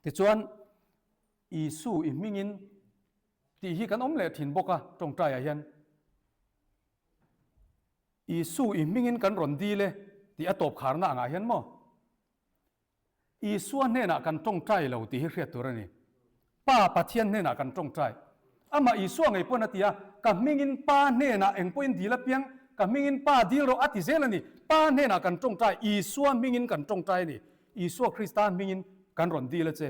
ที่ชวนอีสู้อีมิงินที่กันอมเละถิ่นบกะตรงใจเห็นอีสู้อีมิงินกันรอนดีเลยที่อตบขารน่างเห็นมั้งอีส่วนเนี่ยนะกันตรงใจเราที่เรียกตัวนี้ป้าปะเทียนเนี่ยนะกันตรงใจอามาอีส่วนไอ้พวกนั้นที่กับมิงินป้าเนี่ยนะเองพวกนี้ดีละเพียงกับมิงินป้าดีเราอธิเสธนี่ป้าเนี่ยนะกันตรงใจอีส่วนมิงินกันตรงใจนี่อีส่วนคริสต์มิงินกันรอนดีละเจ้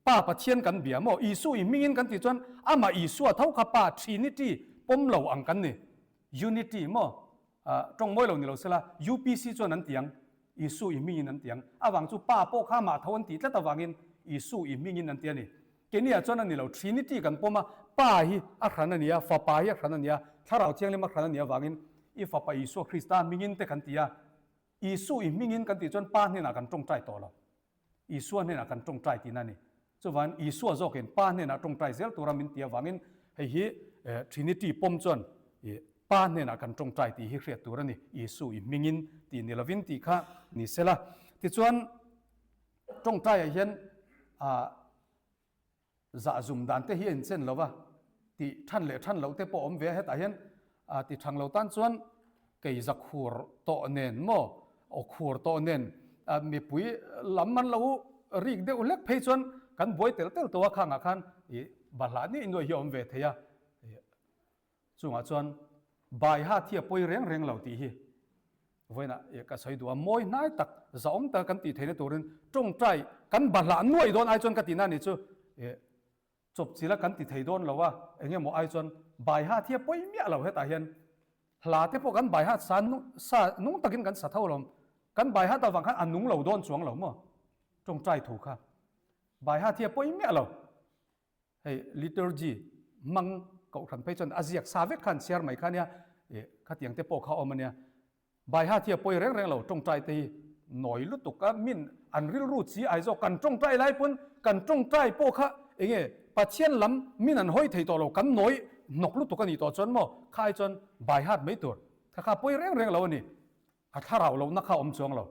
ป้าปะเทียนกันเบียมั้งอีส่วนอีมิงินกันที่จวนอามาอีส่วนเท่ากับป้า Trinity ปมเหล่าอังกันนี่ Unity มั้งตรงมวยเรานี่เราเสละ UPC จวนนั้นเตียงอีสู้อีมิงินนั้นเตียงอาวังจูป้าโปข้ามาทวันตีแต่ตะวังอินอีสู้อีมิงินนั้นเตียนี่เกนี่จวนนั้นนี่เรา Trinity กันปมมาป้าฮีอัครนันเนี่ยฟ้าป้าฮีอัครนันเนี่ยถ้าเราเที่ยงเลยมาอัครนันเนี่ยวังอินอีฟ้าป้าอีสู้คริสต์มิงินแต่กันตีอีสู้อีมิงินกันตีจวนป้าเนี่ยนักันตรงใจต่อเราอีส่วนเนี่ยนักันตรงใจที่นั่นนี่จวนอีส่วนโจเห็นป้าเนี่ยนักตรงใจเซลตัวรามินเตียวังอินให้ฮีTrinity ปมจวนป้าเนี่ยนักันตรงใจที่ฮีเรียตัวนี่อีสู้อีมิงินที่นิลวินที่ข้านี่เสละที่จวนตรงใจเห็นจะจุ่มดันเตเห็นเช่นเราว่าที่ท่านเล่ท่านเราเตปอมเวให้แต่เห็นที่ทางเราตั้งจวนเกี่ยจักขัวโตเนินโมอขัวโตเนินมีปุ๋ยลำมันเรารีกเดียวเล็กเพยจวนกันบ่อยเตลตัวข้างอาคารบัลลานี่อินโดยอมเวทยาจุงอาจวนบายหาเทียป่วยเร่งเราตีฮีไว้นะก็ใส่ตัวมวยนายตักจะอมตะกันตีเทนตัวนึงจงใจกันบัลลาหน่วยโดนไอจวนกันตีนั่นนี่จูจบสิละกันติดไทยโดนเราว่าเงี้ยหมอไอจนใบหาเทียบไปเมียเราให้ตาเห็นหลาเทียบพวกกันใบหาสานนุ่งตะกินกันสัตว์เท่าลมกันใบหาตะวังกันอันนุ่งเราโดนสวงเราเมื่อจงใจถูกค่ะใบหาเทียบไปเมียเราให้ liturgy มังเก่าขันไปจนอาเซียกซาเวตขันเชียร์ใหม่ขันเนี่ยขัดยังเตปโปเขาเอามันเนี่ยใบหาเทียบไปเร่งเราจงใจตีหน่อยลุตุกกันมินอันริลรูดสีไอโซกันจงใจไล่ปุ่นกันจงใจโปเขาเองปัจเจียนลำมินันห้อยไทยตัวเรากันน้อยนกลุตุกันอีตัวจนมั้งข้าจนใบหัดไม่ตัวถ้าข้าป่วยเร่งเรานี่ถ้าเรานักข้าอมจวงเรา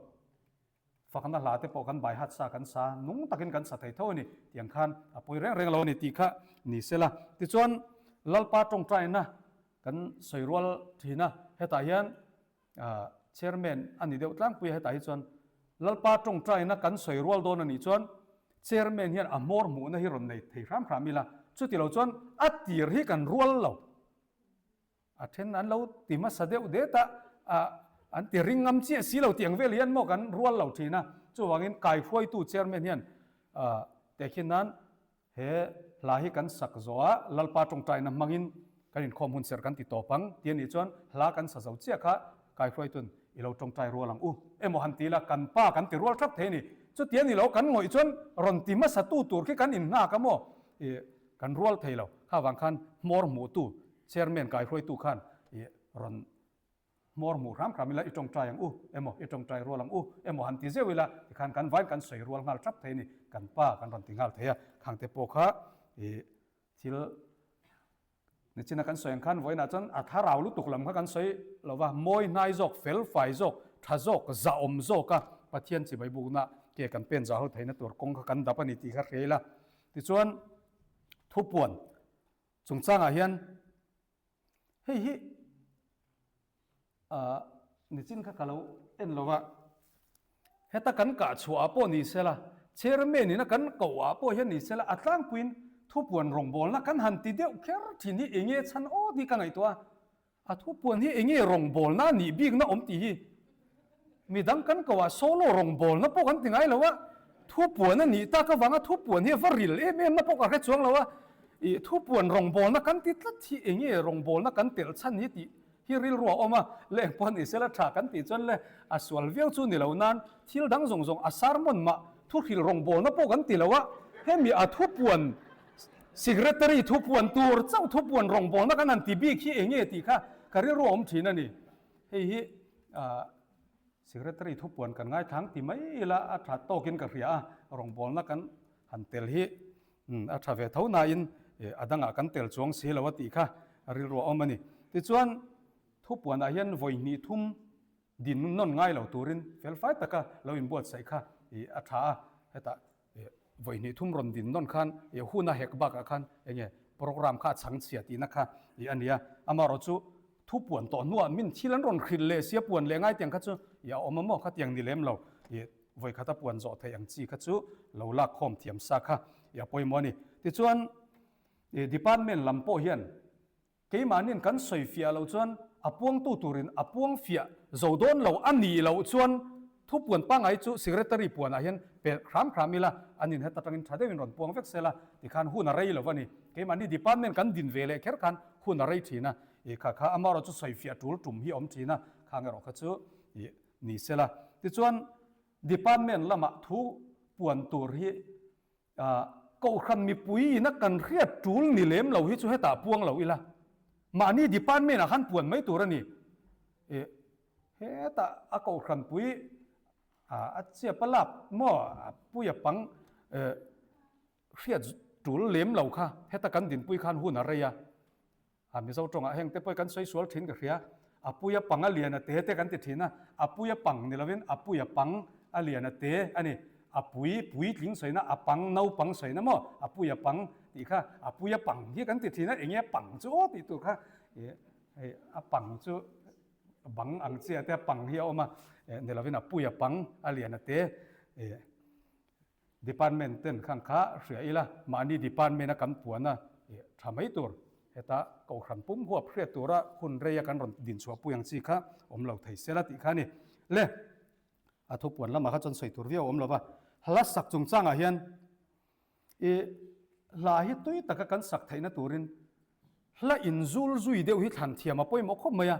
ฝากกันหลาเตปกันใบหัดซากันซานุ่งตะกินกันสัตย์ไทยเท่านี่เตียงคันป่วยเร่งเรานี่ตีข้านี่เสละที่จวนลัลปาตรงใจนะกันสวยรัวทีนะให้ตาเห็นเชอร์แมนอันนี้เดี๋ยวตั้งปุยให้ตาเห็นจวนลัลปาตรงใจนะกันสวยรัวโดนนี่จวนเชอร์แมนเห็นอมอร์มูนะฮิรอนในที่รำพรามิละชุดที่เราจวนอัดตีร์ให้กันรัวเราอัดเห็นนั้นเราตีมาสเดวเดต้าอันตีริงงำเชี่ยสีเราเตียงเวลียนโมกันรัวเราทีนะจู่ว่างินไก่ฟอยตู้เชอร์แมนเห็นแต่แค่นั้นเฮลาให้กันสักจัวลัลปาตรงใจนะมังอินกันอินข้อมูลเสร็จกันติดต่อปังเตียนอีจวนลากันสักจัวเชี่ยค่ะไก่ฟอยตุนอีเราตรงใจรัวหลังโมหันตีละกันป้ากันตีรัวทับเทนี่จุดเตียนนี่เรากันงอยจนรอนติมาสตูตัวที่กันอินหน้ากันโมกันรัวเทเราข้าวังคันมอร์มูตูเชอร์แมนไก่ฟอยตูขันรอน มอร์มูรามครามิลาอีจงใจอย่างเอโมอีจงใจรัวลังเอโมหันติเซวิลาคันกันไว้กันสวยรัวงัลทับเทนี่กันป้ากันรันติงัลเทียขังเตโปคะทิลนี่จินักันสวยขันไว้นะจนอัฐาราวลุตุกลำกันสวยเราว่ามอยนายจกเฟลไฟจกทัจกจะอมจกะปะเทียนสิใบบุกนะเกี่ยกันเป็นจะเอาเทนตัวกงกันดับนิติขัดเรละที่ส่วนทุบปวนจงจ้างอาเฮียนเฮ้ยนี่จินข้าเราเอ็นเราว่าเฮตกันกะชัวปอนี่เสละเชอร์เมนี่นะกันกว่าปอเฮียนนี่เสละอัตลังควินทุบปวนรงบอลนะกันหันติเดียวแค่ทีนี้เองฉันดีกันไงตัวทุบปวนที่เองรงบอลนะนี่บิ๊กนะอมตีมีดังกันกว่าโซโล่รงบอลนะพวกกันถึงไงแล้วว่าทุบปวนนั่นนี่ตาก็ฟังว่าทุบปวนที่ฟาริลเมนนะพวกกันแค่ช่วงแล้วว่าทุบปวนรงบอลนะกันติดละที่เองรงบอลนะกันเตลชันนี่ติฮิริลรัวออกมาเล่นปอนอิสระฉากันติดจนเลยสวลเวียวจูนี่เหล่านั้นที่ดังส่งสารมันมาทุกฮิลรงบอลนะพวกกันติดแล้วว่าให้มีทุบปวนsecretary ทุบปวนตัวเจ้าทุบปวนรงบอลนะกันนั่นตีบีขี้เองตีค่ะการเรียกรวมทีนั่นนี่เฮ้ยsecretary ทุบปวนกันง่ายทั้งที่ไม่ละถ้าโตกินกับเรียรงบอลนะกันหันเตลฮีถ้าเวทเท่านั้นดังกันเตลจวงเสียแล้วว่าตีค่ะเรียกรวมมันนี่ที่ส่วนทุบปวนอาเฮียนวัยนี้ทุ่มดินนนง่ายเหล่าตัวรินเฟลไฟตะกะเราอินบวชใส่ค่ะอัฐาเหตุวัยนี้ทุ่มรอนดินนนขันหูน่าเฮกบักขันอย่างเงี้ยโปรแกรมข้าสังเสียตีนะคะอันนี้อามาเราจูทุบปวนต่อนัวมินที่ลันรอนขึ้นเลยเสียปวนเลยง่ายเตียงขัดจูอย่าเอามาหม้อขัดยังนี่เล่มเราวัยขัดปวนจอดเทียงจีขัดจูเราลักคอมเทียมสักค่ะอย่าปล่อยมัวนี่ที่ส่วนดีพาร์ตเมนต์ลำโพเฮียนเกี่ยมานี่กันสวยเฟียเราส่วนอพวงตู้ตุรินอพวงเฟียโจดอนเราอันนี้เราส่วนทุบปวนปังไอจูสิเรตรีปวนอาเฮียนเป็นครามมิละอันนี้เหตุตั้งชัดเจนรอนปวงเฟกเซล่าที่ขันหุ่นอะไรเราวันนี้เกี่ยมานี่ดีพาร์ตเมนต์กันดินเวลแค่ขันหุ่นอะไรทีนะข้าอามาเราจะสวยเฟียจูลจุ่มฮีอมทีนะข้างเราขัดจูนี่เซล่าที่ส่วนดีพาร์ตเมนต์ละมาทุบปวนตุรีก็ขันมีปุยนักกันเรียดจูลนี่เล่มเราฮิจูให้ตาปวงเราอีละมานี่ดิปานเมนะขันปวนไม่ตัวนี่เฮ้แต่อากาขันปุยเสียปลับมั่วปุยปังเรียดจูลเล่มเราค่ะเฮ้แต่กันดินปุยขันหุ่นอะไรอ่ะมีเจ้าจงแห่งเตปกันสวยสวยทิ้งกับเรียปุยปังอเลียนเตะกันติดทีนะปุยปังนี่เราเว้นปุยปังอเลียนเตะอันนี้ปุยทิ้งสวยนะปังเน่าปังสวยนะมั่วปุยปังตีค่ะปุยปังที่กันติดทีนะเองปังจู้ติดตัวค่ะปังจู้บังอังเสียแต่ปังเฮียออกมาเนี่ยเราเป็นปุยปังอเลียนเตะดีพาร์ตเมนต์เต้นข้างข้าเสียอีละมานี่ดีพาร์ตเมนต์กันปวนนะทำให้ตัวเหตุก็ขันปุ่มหัวเพื่อตัวละคุณเรียกันรอนดินชัวปุยยังสิค่ะเราไทยเสร็จติค่ะนี่เล่ทุบปวนแล้วมาข้าจนใส่ตัวเวียวเราว่าลักสักจงจ้างอาเฮียนลาฮิตุยตะกันสักไทยนะตัวรินละอินซูลซุยเดียวฮิทันเทียมาป่วยมอกมาย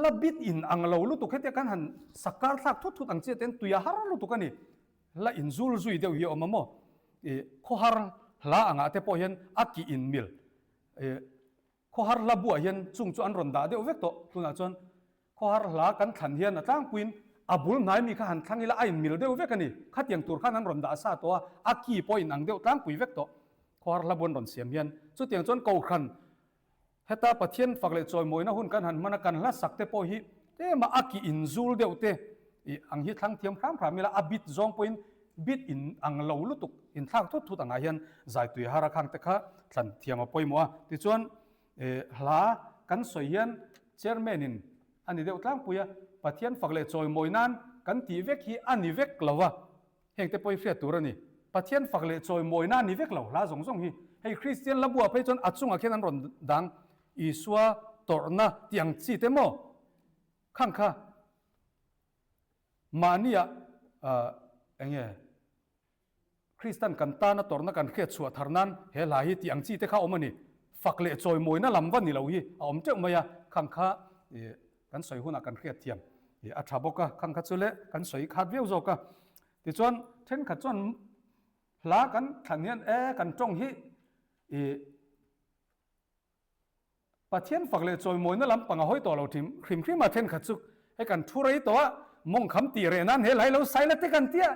ละบิดอินอังเราลุตุกเฮติกันหันสักการสักทุกอังเจเต็นตุยาฮาร์ลุตุกันนี่ละอินซูลซุยเดียวฮิอมามอข้อฮาร์ละอังอาเตปอเฮียนอักกีอินมิลข้อฮาร์ละบัวเฮียนจุงจุอันรอนดาเดียวเวกโตตุน่าจนข้อฮาร์ละกันขันเฮียนตั้งควินบุลนายมีข้าหันทั้งนี้ละไอ้มิลเดียวเวกันนี่ข้าเตียงตัวข้านั้นรอนดาซาตัวอากีปอยนังเดียวตั้งปุยเวกโตข้อฮาร์ละบนรอนเสียมเฮียนจุดเตียงจนเก่าขันเฮตาปะเทียนฝักเลยจอยมวยนะหุ่นกันหันมันกันละสักเตปอฮีเตมาอากีอินซูลเดียวเตอังฮิทั้งเทียมข้ามพรามีละอบิดจงปอยบิดอินอังเหลาลุตุกอินทักทุกต่างเฮียนใจตุยฮาระคังเตค่ะสันเทียมมาปอยมัวที่จวนลากันสวยเฮียนเชอร์แมนินอันนี้เดียวตั้งปุยปะเทียนฝักเลยจอยมวยนั้นกันตีเวกฮีอันนี้เวกเราวะเฮงเตปอยเฟียตัวนี่ปะเทียนฝักเลยจอยมวยนั้นนี่เวกเราลาสงฮีให้คริสเตียนละบัวไปจนอัดซุงอาเคนนั้นรอนดังอีสัวตอร์นะเตียงจีเตโมข้างข้ามานี่เงี้ยคริสเตียนกันตานะตอร์นะกันเขียดสัวทาร์นั้นเฮลาฮีเตียงจีเตข้าอมนี่ฝักเลยจอยมวยนั้นลำวันนี่เราฮีอมเจ้ามาyaข้างข้ากันสวยหุ่นกันเขียดเทียมอัฐบกะข้างข้าจุเล่กันสวยขาดเวียวโจกะที่จวนเช่นขัดจวนลากันขันเนียนกันจงฮี ปะเทียนฝักเลยจอยมวยนั่นลำปังเอาห้อยต่อเราทีมครีมครีมมาเทนขัดซุกให้กันทุเรศตัวมงคำตีเรนั้นเฮ้ยไรเราใส่ละเตกันเตี้ย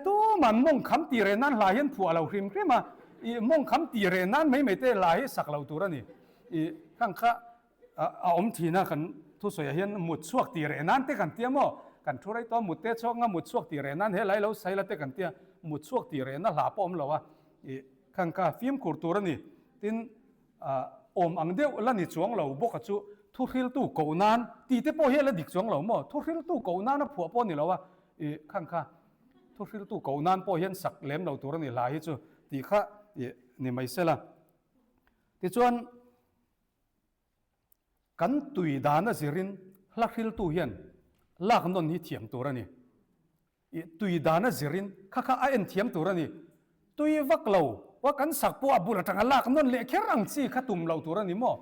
ตัวมันมงคำตีเรนั้นลายเห็นผัวเราครีมครีมมาอีมงคำตีเรนั้นไม่เตลายสักเราตัวนี่อีข้างข้าเอาอมทีนะกันทุสวยเห็นหมุดช่วงตีเรนั้นเตกันเตี้ยมั้งกันทุเรศตัวหมุดเตช่วงงั้นหมุดช่วงตีเรนั้นเฮ้ยไรเราใส่ละเตกันเตี้ยหมุดช่วงตีเรนั้นหลาปอมเราวะอีข้างข้าฟิล์มขูดตัวนี่ตินอมอังเดียวแล้วนี่จวงเราบอกกับจูทุเรศตู้เก่านานตีเตปอเฮละดิกจวงเรามั้งทุเรศตู้เก่านานนะผัวปอนี่เราวะอีข้างข้าทุเรศตู้เก่านานปอเห็นสักเล่มเราตัวนี่ลายจูตีข้านี่ไม่เสละที่จวนกันตุยดานะสิรินลักฮิลตู้เห็นลักนนนี่เทียมตัวนี่ตุยดานะสิรินข้าไอ้เทียมตัวนี่ตุยวักเราว่ากันสักปัวบุรุษทางลักนนเละแค่รังซีข้าตุ่มเราตัวนี่มั้ง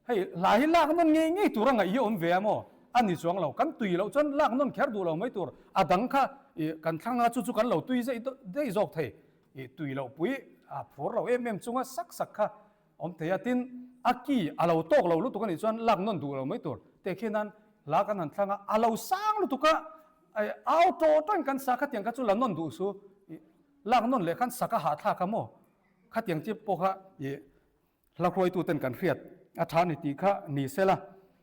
ให้หลายลักนนงี้ตัวไงยี่อมเวียมั้งอันนี้ช่วงเรากันตุยเราจนลักนนแค่ดูเราไม่ตัวดังข้ากันทางจุจุกันเราตุยได้จอกเทตุยเราปุ้ยพวกเราจุงสักค่ะอมเทียตินอากีเราโตกเราลุตุกันนี่ส่วนลักนนดูเราไม่ตัวแต่แค่นั้นลักนั้นทางเราสร้างลุตุกะเอาโตต้นกันสักขัดยังกันจุลักนนดูสูลักนนเลยกันสักหาท่าขโมขัดยังจีบปกะลักรวยตัวเต็นกันเครียดอาชานิติค่ะนี่เสละ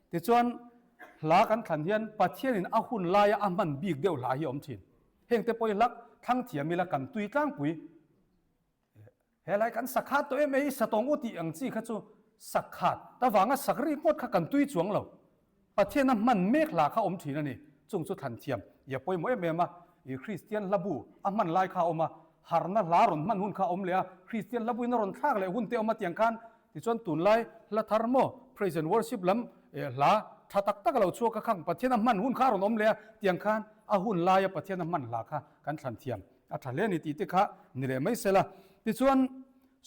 แต่ส่วนลักกันขันเฮียนปัจเจียนอาหุ่นลายมันบีกเดียวลายอมชินเฮงแต่ปอยลักทั้งเทียมีละกันตุยกลางปุยเฮลัยกันสักขาดตัวไม่สตองอุติอังจีข้าจูสักขาดแต่ว่างั้นสักรีหมดข้ากันตุยจวงเราประเทศนั้นมันเมฆลาข้าอมทีนั่นนี่จงสุดทันเทียมอย่าปล่อยมวยเมมาคริสเตียนละบูมันลายข้าอมมาหารนั่นลารอนมันหุ่นข้าอมเลยคริสเตียนละบูนรอนทากเลยหุ่นเตอมาเตียงคันที่จนตุนไล่ละทารโม praise and worship ลำละถ้าตักเราชัวข้างประเทศนั้นมันหุ่นข้ารอนอมเลยเตียงคันหุ่นลายประเทศนั้นมันลาข้ากันทันเทียมทะเลนี่ตีติข้านี่เลยไม่เสละที่จวน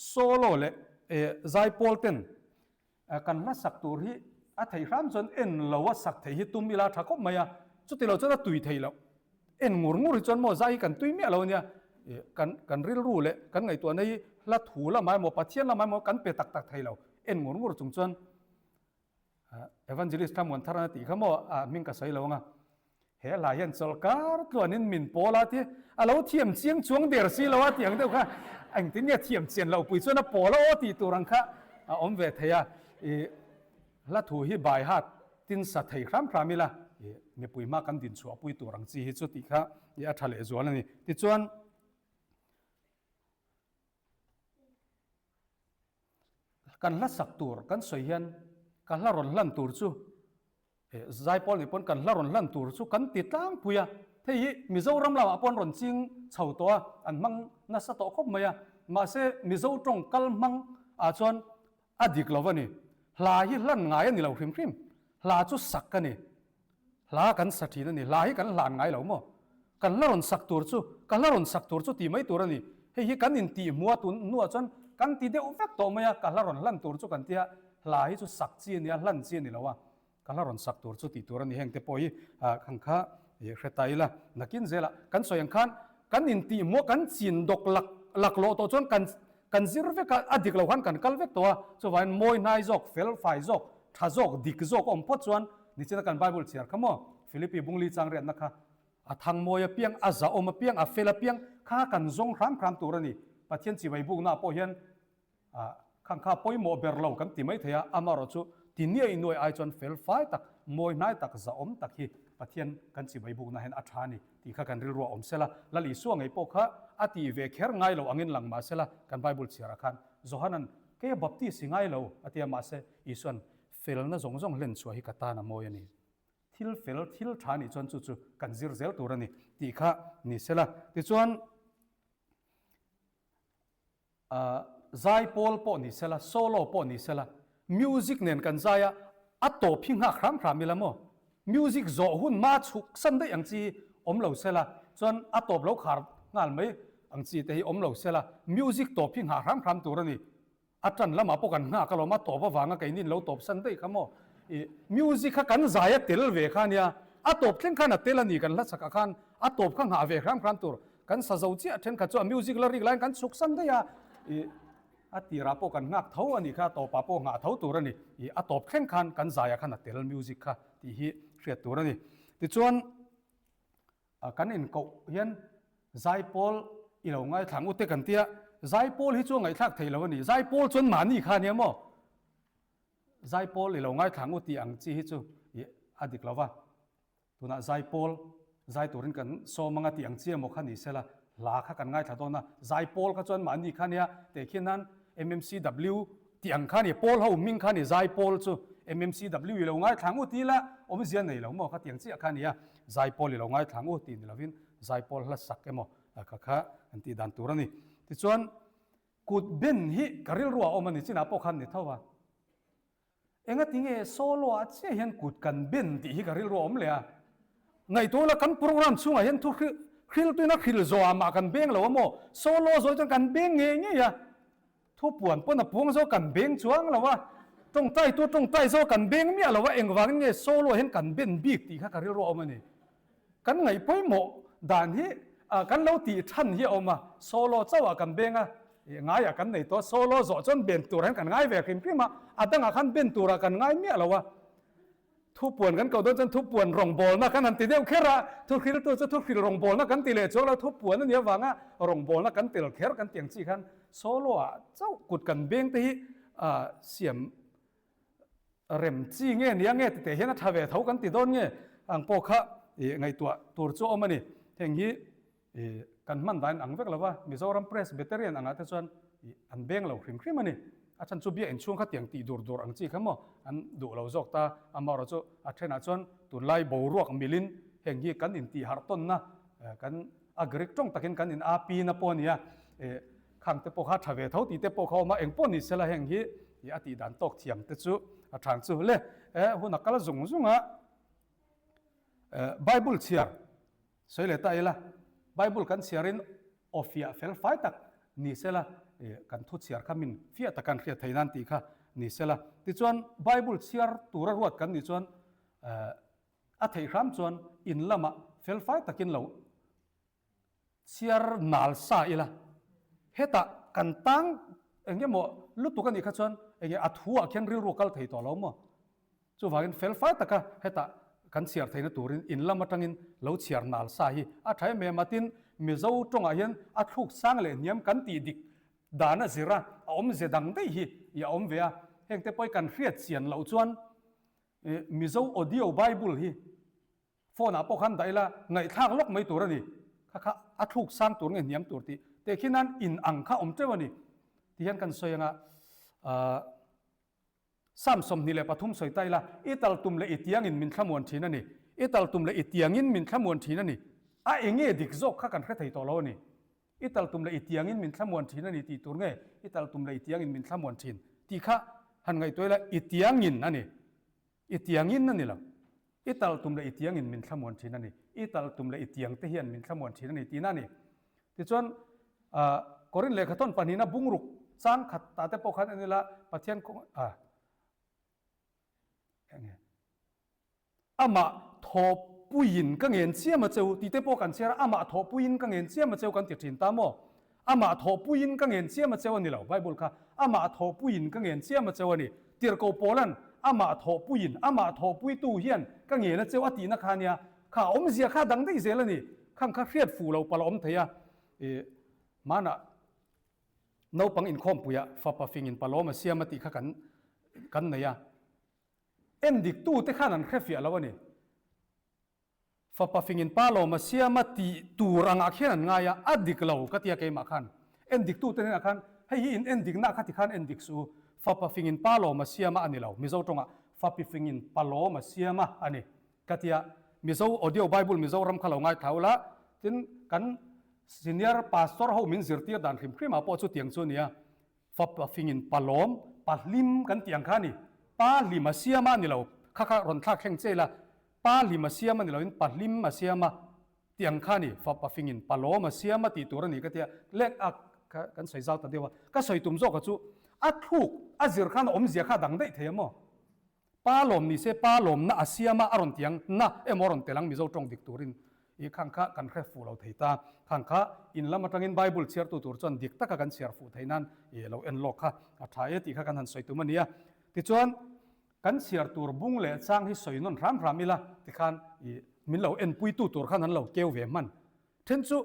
โซโลเลไซโพลเทนกันละสักตัวที่อาทิตย์รำจนเอ็นเราว่าสักที่ตุ้มมิลาทักก็ไม่อะจุดที่เราจะตุยที่เราเอ็นงูจนโมใจกันตุยเมียเราเนี่ยกันริลรู้เลยกันไงตัวนี้ละถูละไม้โมปัจเจียนละไม้โมกันเปตักที่เราเอ็นงูจงจนเอวานเจลิสทำวันทารณติเขาโมมิงกับใส่เราไงเฮลายเห็นสลการตัวนี้มินโปลาที่เราเทียมเชียงช่วงเดือดสิเราว่าเทียงเดียวกันอันที่เนี่ยเทียมเชียนเราปุยส่วนนั้นโปลาโอตีตัวรังค่ะอมเวทยาละถูhiบายฮัดตินสัตย์ครั้งพรามิละมีปุยมากันดินชัวปุยตัวรังจีฮิจุติค่ะยาทะเลจวนนี่ติจวนกันละสักตัวกันสวยเห็นกันละรอนลั่นตัวจูใจปอลนี่ปนกันละรอนลั่นตัวจูกันติดตั้งปุยที่มิโซรำเราปนรอนจิงเฉาตัวอันมังนัสตอคบมามาเสมิโซตรงกัลมังจวนอดีกเราวันนี้ลาฮิลั่นง่ายนี่เราคริมลาจุสักกันนี่ลากันสักทีนั่นนี่ลาฮิกันลั่นง่ายเราโม่กันละรอนสักตัวจูกันละรอนสักตัวจูตีไม่ตัวนี่เฮ้ยกันอินตีมัวตุนนัวจนกันตีเดียวแฟกตัวมากันละรอนลั่นตัวจูกันเตียลาฮิจุสักจีนี่ลั่นจีนี่เราว่ากันละรอนสักตัวจูตีตัวนี่เฮงเตปอยขังข้าเฮ้ยตายละนักอินเจละกันสวยอย่างขันกันอินตีมัวกันจีนดกหลักโลตัวจนกันซิร์ฟกันอดีตเราขันกันกัลเวกตัวส่วนมวยนายจอกเฟลไฟจอกท่าจอกดิกจอกอมพอดจวนนี่เช่นกันไบเบิลเชียร์ขโมฟิลิปปีบุงลีจังเรียนนะคะทางมวยเปียงอาซาอมเปียงเฟลเปียงข้ากันจงครั้งตัวนี่ปัจเจียนจีไวบุงน่าพอเห็นข้างข้าพอยโมเบอร์เรากันตีไม่เทียอามารอจูที่นี่อินวยไอจอนเฟลไฟตักมวยนายตักซาอมตักฮีปัจเจียนกันจีไวบุงน่าเห็นอัฐานี่ที่ข้ากันริรัวอมเสละละลิส่วงไอพวกข้าอติเวเคร์ง่ายเราอังเงินหลังมาเสละกันไบเบิลเชียร์กันโจฮันนั้นแค่บัพติสิง่ายเราอติยามาเสอีส่วนเฟลน่ะจงเล่นช่วยกัตตานะโมยนี่ทิลเฟลทิลทานี่จนจู่ๆกันซิร์เซลตัวนี่ที่ข้านี่เสละที่ส่วนใจโพลปอนี่เสละโซโล่ปอนี่เสละมิวสิกเนี่ยกันใจอัตโตพิงหักครั้งพรามิละโมมิวสิกโจหุ่นมาชุกสันได้อย่างจีอมเราเสละจนอัตโตเราขาดงานไม่อังจีแต่อมเราเสละมิวสิกโตพิงหักครั้งพรามตัวนี่อาจารย์ละมาปกันงาก็เรามาโตบวางกันนี่เราโตสันได้ขโมมิวสิกกันใจเตลเวขันเนี่ยอัตโตเช่นขันเตลนี่กันละสักขันอัตโตข้างหาเวครั้งพรามตัวกันสะเจ้าจีเช่นขันจ้ามิวสิกละริกไลน์กันชุกสันได้ อติราโปกันงักเท่าอันนี้ค่ะต่อปาโปงาเท่าตัวนี่อีอตอบแข่งขันกันใจขันเตลมิวสิกค่ะที่ฮีเสียตัวนี่ที่ชวนกันอินก็เห็นใจโพลอีเราไงทางอุตกันเตียใจโพลที่ช่วงไงทักไทยแล้วนี่ใจโพลจนหมานี่ค่ะเนี่ยมั้งใจโพลอีเราไงทางอุตอังจีที่ช่วอดีตแล้วว่าตัวน่ะใจโพลใจตัวนั้นกันโซมังตีอังจีมั้งค่ะนี่เสละลาค่ะกันไงถ้าตัวน่ะใจโพลก็จนหมานี่ค่ะเนี่ยแต่แค่นั้น MMCW ที่อังคารนี่โพลเขามิ่งค่ะนี่ใจโพลจู่ MMCW อีเราไงทางอุตละอมเสียไหนเรามั้งค่ะที่อังจีค่ะเนี่ยใจโพลอีเราไงทางอุตนี่เราวินใจโพลละสักเอมค่ะอันที่ดันตัวนี่ที่ส่วนกุดเบนฮิกริลรัวอมันนี่จีน่าพอคันนี่เท่าว่าเองก็ทิ้งโซโล่อาจจะเห็นกุดกันเบนที่ฮิกริลรัวอมเลยไงตัวละกันโปรแกรมช่วงเห็นทุกคริลตัวนักคริลโซอามากันเบงแล้วว่าโมโซโล่โซจนกันเบงเงี้ยทุบปวนปนพวงโซกันเบงช่วงแล้วว่าตรงใต้ตัวตรงใต้โซกันเบงเมียแล้วว่าเองว่างี้โซโล่เห็นกันเบนบีกที่ฮิกริลรัวอมันนี่กันไงไปโมด่านที่กันเราตีท่านที่เอามาโซโล่เจ้ากันเบงง่ายกันในตัวโซโล่จนเบนตัวนั้นกันง่ายแบบขึ้นมาตั้งอาการเบนตัวกันง่ายเมียแล้วว่าทุบปวนกันก็โดนจนทุบปวนรองบอลนะกันนั่นตีเดียวแค่ละทุกทีตัวจะทุกทีรองบอลนะกันตีเลยโจแล้วทุบปวนนั่นเนี่ยว่างรองบอลนะกันตีแค่กันเตียงจีกันโซโล่เจ้ากุดกันเบงที่เสียมเร็มจีเงี้ยเนี่ยแต่เห็นทวีเท่ากันตีโดนเงี้ยอังโปคะไงตัวโจมันนี่อย่างนี้กันมันได้อังเวกแล้วว่ามิโซรัมเพรสเบเตอรียนอังอาทิตย์ส่วนอันเบงเราครีมมันนี่อาจารย์จูเบียอินช่วงขัดอย่างตีดูอังจีขโมอันดูเราจกตาอามาเราจะอาเทนัดส่วนตัวไล่บรวกมิลินแห่งนี้กันอินตีฮาร์ตันนะกันอักริกจงตะกินกันอินอาปีนะปนเนี่ยขังเตปโคฮัทเวทเอาตีเตปโคมาเองปนนี่เสละแห่งนี้อติดันตกเทียมเตจูทางจูเลยหุ่นนักละจุงไบเบิลเชียร์สวยเลยตายละไบเบิลกันเชียร์อินออฟฟิอาเฟลไฟตักนี่เสละกันทุเชียร์ขมินฟิอาตะกันเรียไทยนันตีค่ะนี่เสละที่ชวนไบเบิลเชียร์ตัวรวดกันนี่ชวนอัฐิครามชวนอินละมะเฟลไฟตักินเหลาเชียร์นัลซาอีละเฮตะกันตั้งเองเนี่ยโมลุตุกันอีกชวนเองเนี่ยอัฐหัวเขียนริรุกัลไทยต่อเราโมจู่ว่ากันเฟลไฟตักเฮตะกันเชียร์ไทยนตัวรินอินละมาตั้งอินเหลาเชียร์นัลซาฮีอัฐิเมมาตินมิเจ้าตรงอาเห็นอัฐทุกสร้างเลยเนี่ยกันตีดิกดานะสิระอมเสดังได้ฮีอย่าอมเวียเฮงแต่ไปกันเรียดเสียนเหลาชวนมิเจ้าออดิโอไบเบิลฮีโฟนอาปคันได้ละไงทางลกไม่ตัวนี่ข้าอัฐทุกสร้างตัวเงี้ยเนี่ยตัวตีแต่ขี้นั้นอินอังข้าอมเจ้าวันนี้ที่เห็นกันสวยงาสามสมนี่แหละปฐุมสวยใต้ละอิตาลตุมเลอิตยังอินมินขมวนทีนั่นนี่อิตาลตุมเลอิตยังอินมินขมวนทีนั่นนี่เองดิกโซกข้ากันแค่ไทยต่อเรานี่อิตาลตุมเลอิตยังอินมินขมวนทีนั่นนี่ตีตัวเงี้ยอิตาลตุมเลอิตยังอินมินขมวนทีนที่ข้าหันไงตัวละอิตยังอินนั่นนี่อิตยังอินนั่นนี่ละอิตาลตุมเลอิตยังอินมินขมวนทีนั่นนี่อิตาลตุมเลอิตยังเทียนมินขมวนทีนั่นนี่ตีนั่นนี่ที่ส่วนกอรินเลขต้นปานีนะบุงรุกสร้างขัดตาเตปขันอันนี้ละปะเทียนคงอามาทอปุยินก็เงินเสียมาเจ้าตีเตปกันเสียอามาทอปุยินก็เงินเสียมาเจ้ากันติดถินตามอามาทอปุยินก็เงินเสียมาเจ้านี่เหล่าไบเบิลค่ะอามาทอปุยินก็เงินเสียมาเจ้านี่ตีร์โกโปลันอามาทอปุยินอามาทอปุยตู้เฮียนก็เงินนะเจ้าอตีนักขานเนี่ยข้าอมเสียข้าดังได้เสียแล้วนี่ข้างข้าเครียดฟูเราปลอมเทียมานะน้าปังอินคอมปุยะฟ้าปะฟิงอินปลอมเสียมาติข้ากันเนี่ยเอ็นดิกตู้เตข้านันแค่เฟียแล้ววะนี่ฟ้าปะฟิงอินปลอมเสียมาติตูรังอาเขียนง่ายอดิกเราก็ที่จะเกี่ยมาขันเอ็นดิกตู้เตนี่ขันให้ยินเอ็นดิกนักขัดขันเอ็นดิกสูฟ้าปะฟิงอินปลอมเสียมาอันนี้เรามิโซตรงอ่ะฟ้าปะฟิงอินปลอมเสียมาอันนี้ก็ที่มิโซออดิโอไบเบิลมิโซรำขลงง่ายเท่าละถึงกันซีเนียร์พาสตอร์เขามินซิร์ตีดันครีมาพอจุดเตียงส่วนนี้ฟ้าปะฟิงอินปลอมปะลิมกันเตียงข้านี่ปาลิมาเสียมานี่เราข้ารอนทักแข่งเจละปาลิมาเสียมานี่เราอินปาลิมมาเสียมาเตียงข้านี่ฟ้าปะฟิงอินปาโลมาเสียมาตีตัวนี่ก็เตียเล็กอักกันใส่เจ้าตัดเดียวก็ใส่ตุ่มโซกจูอัดทุกอัดเสียข้าอมเสียข้าดังได้เทียมปาลมนี่เสปาลมน่ะเสียมาอารอนเตียงน่ะเอมอรอนเตลังมิโซตรงดิกตัวริน อีขังข้ากันแค่ฟูเราไทยตาขังข้าอินละมาตั้งอินไบเบิลเชียร์ตัวจนดิกตะกันเชียร์ฟูไทยนั้นเราเอ็นล็อกค่ะอัฐายติข้ากันหันสวยตัวมันเนี่ยที่จวนกันเชียร์ตัวบุ้งเละจ้างที่สวยนนรำมิละที่ขันมินเราเอ็นปุยตัวขันนั้นเราเกี่ยวเวมันเช่นจู่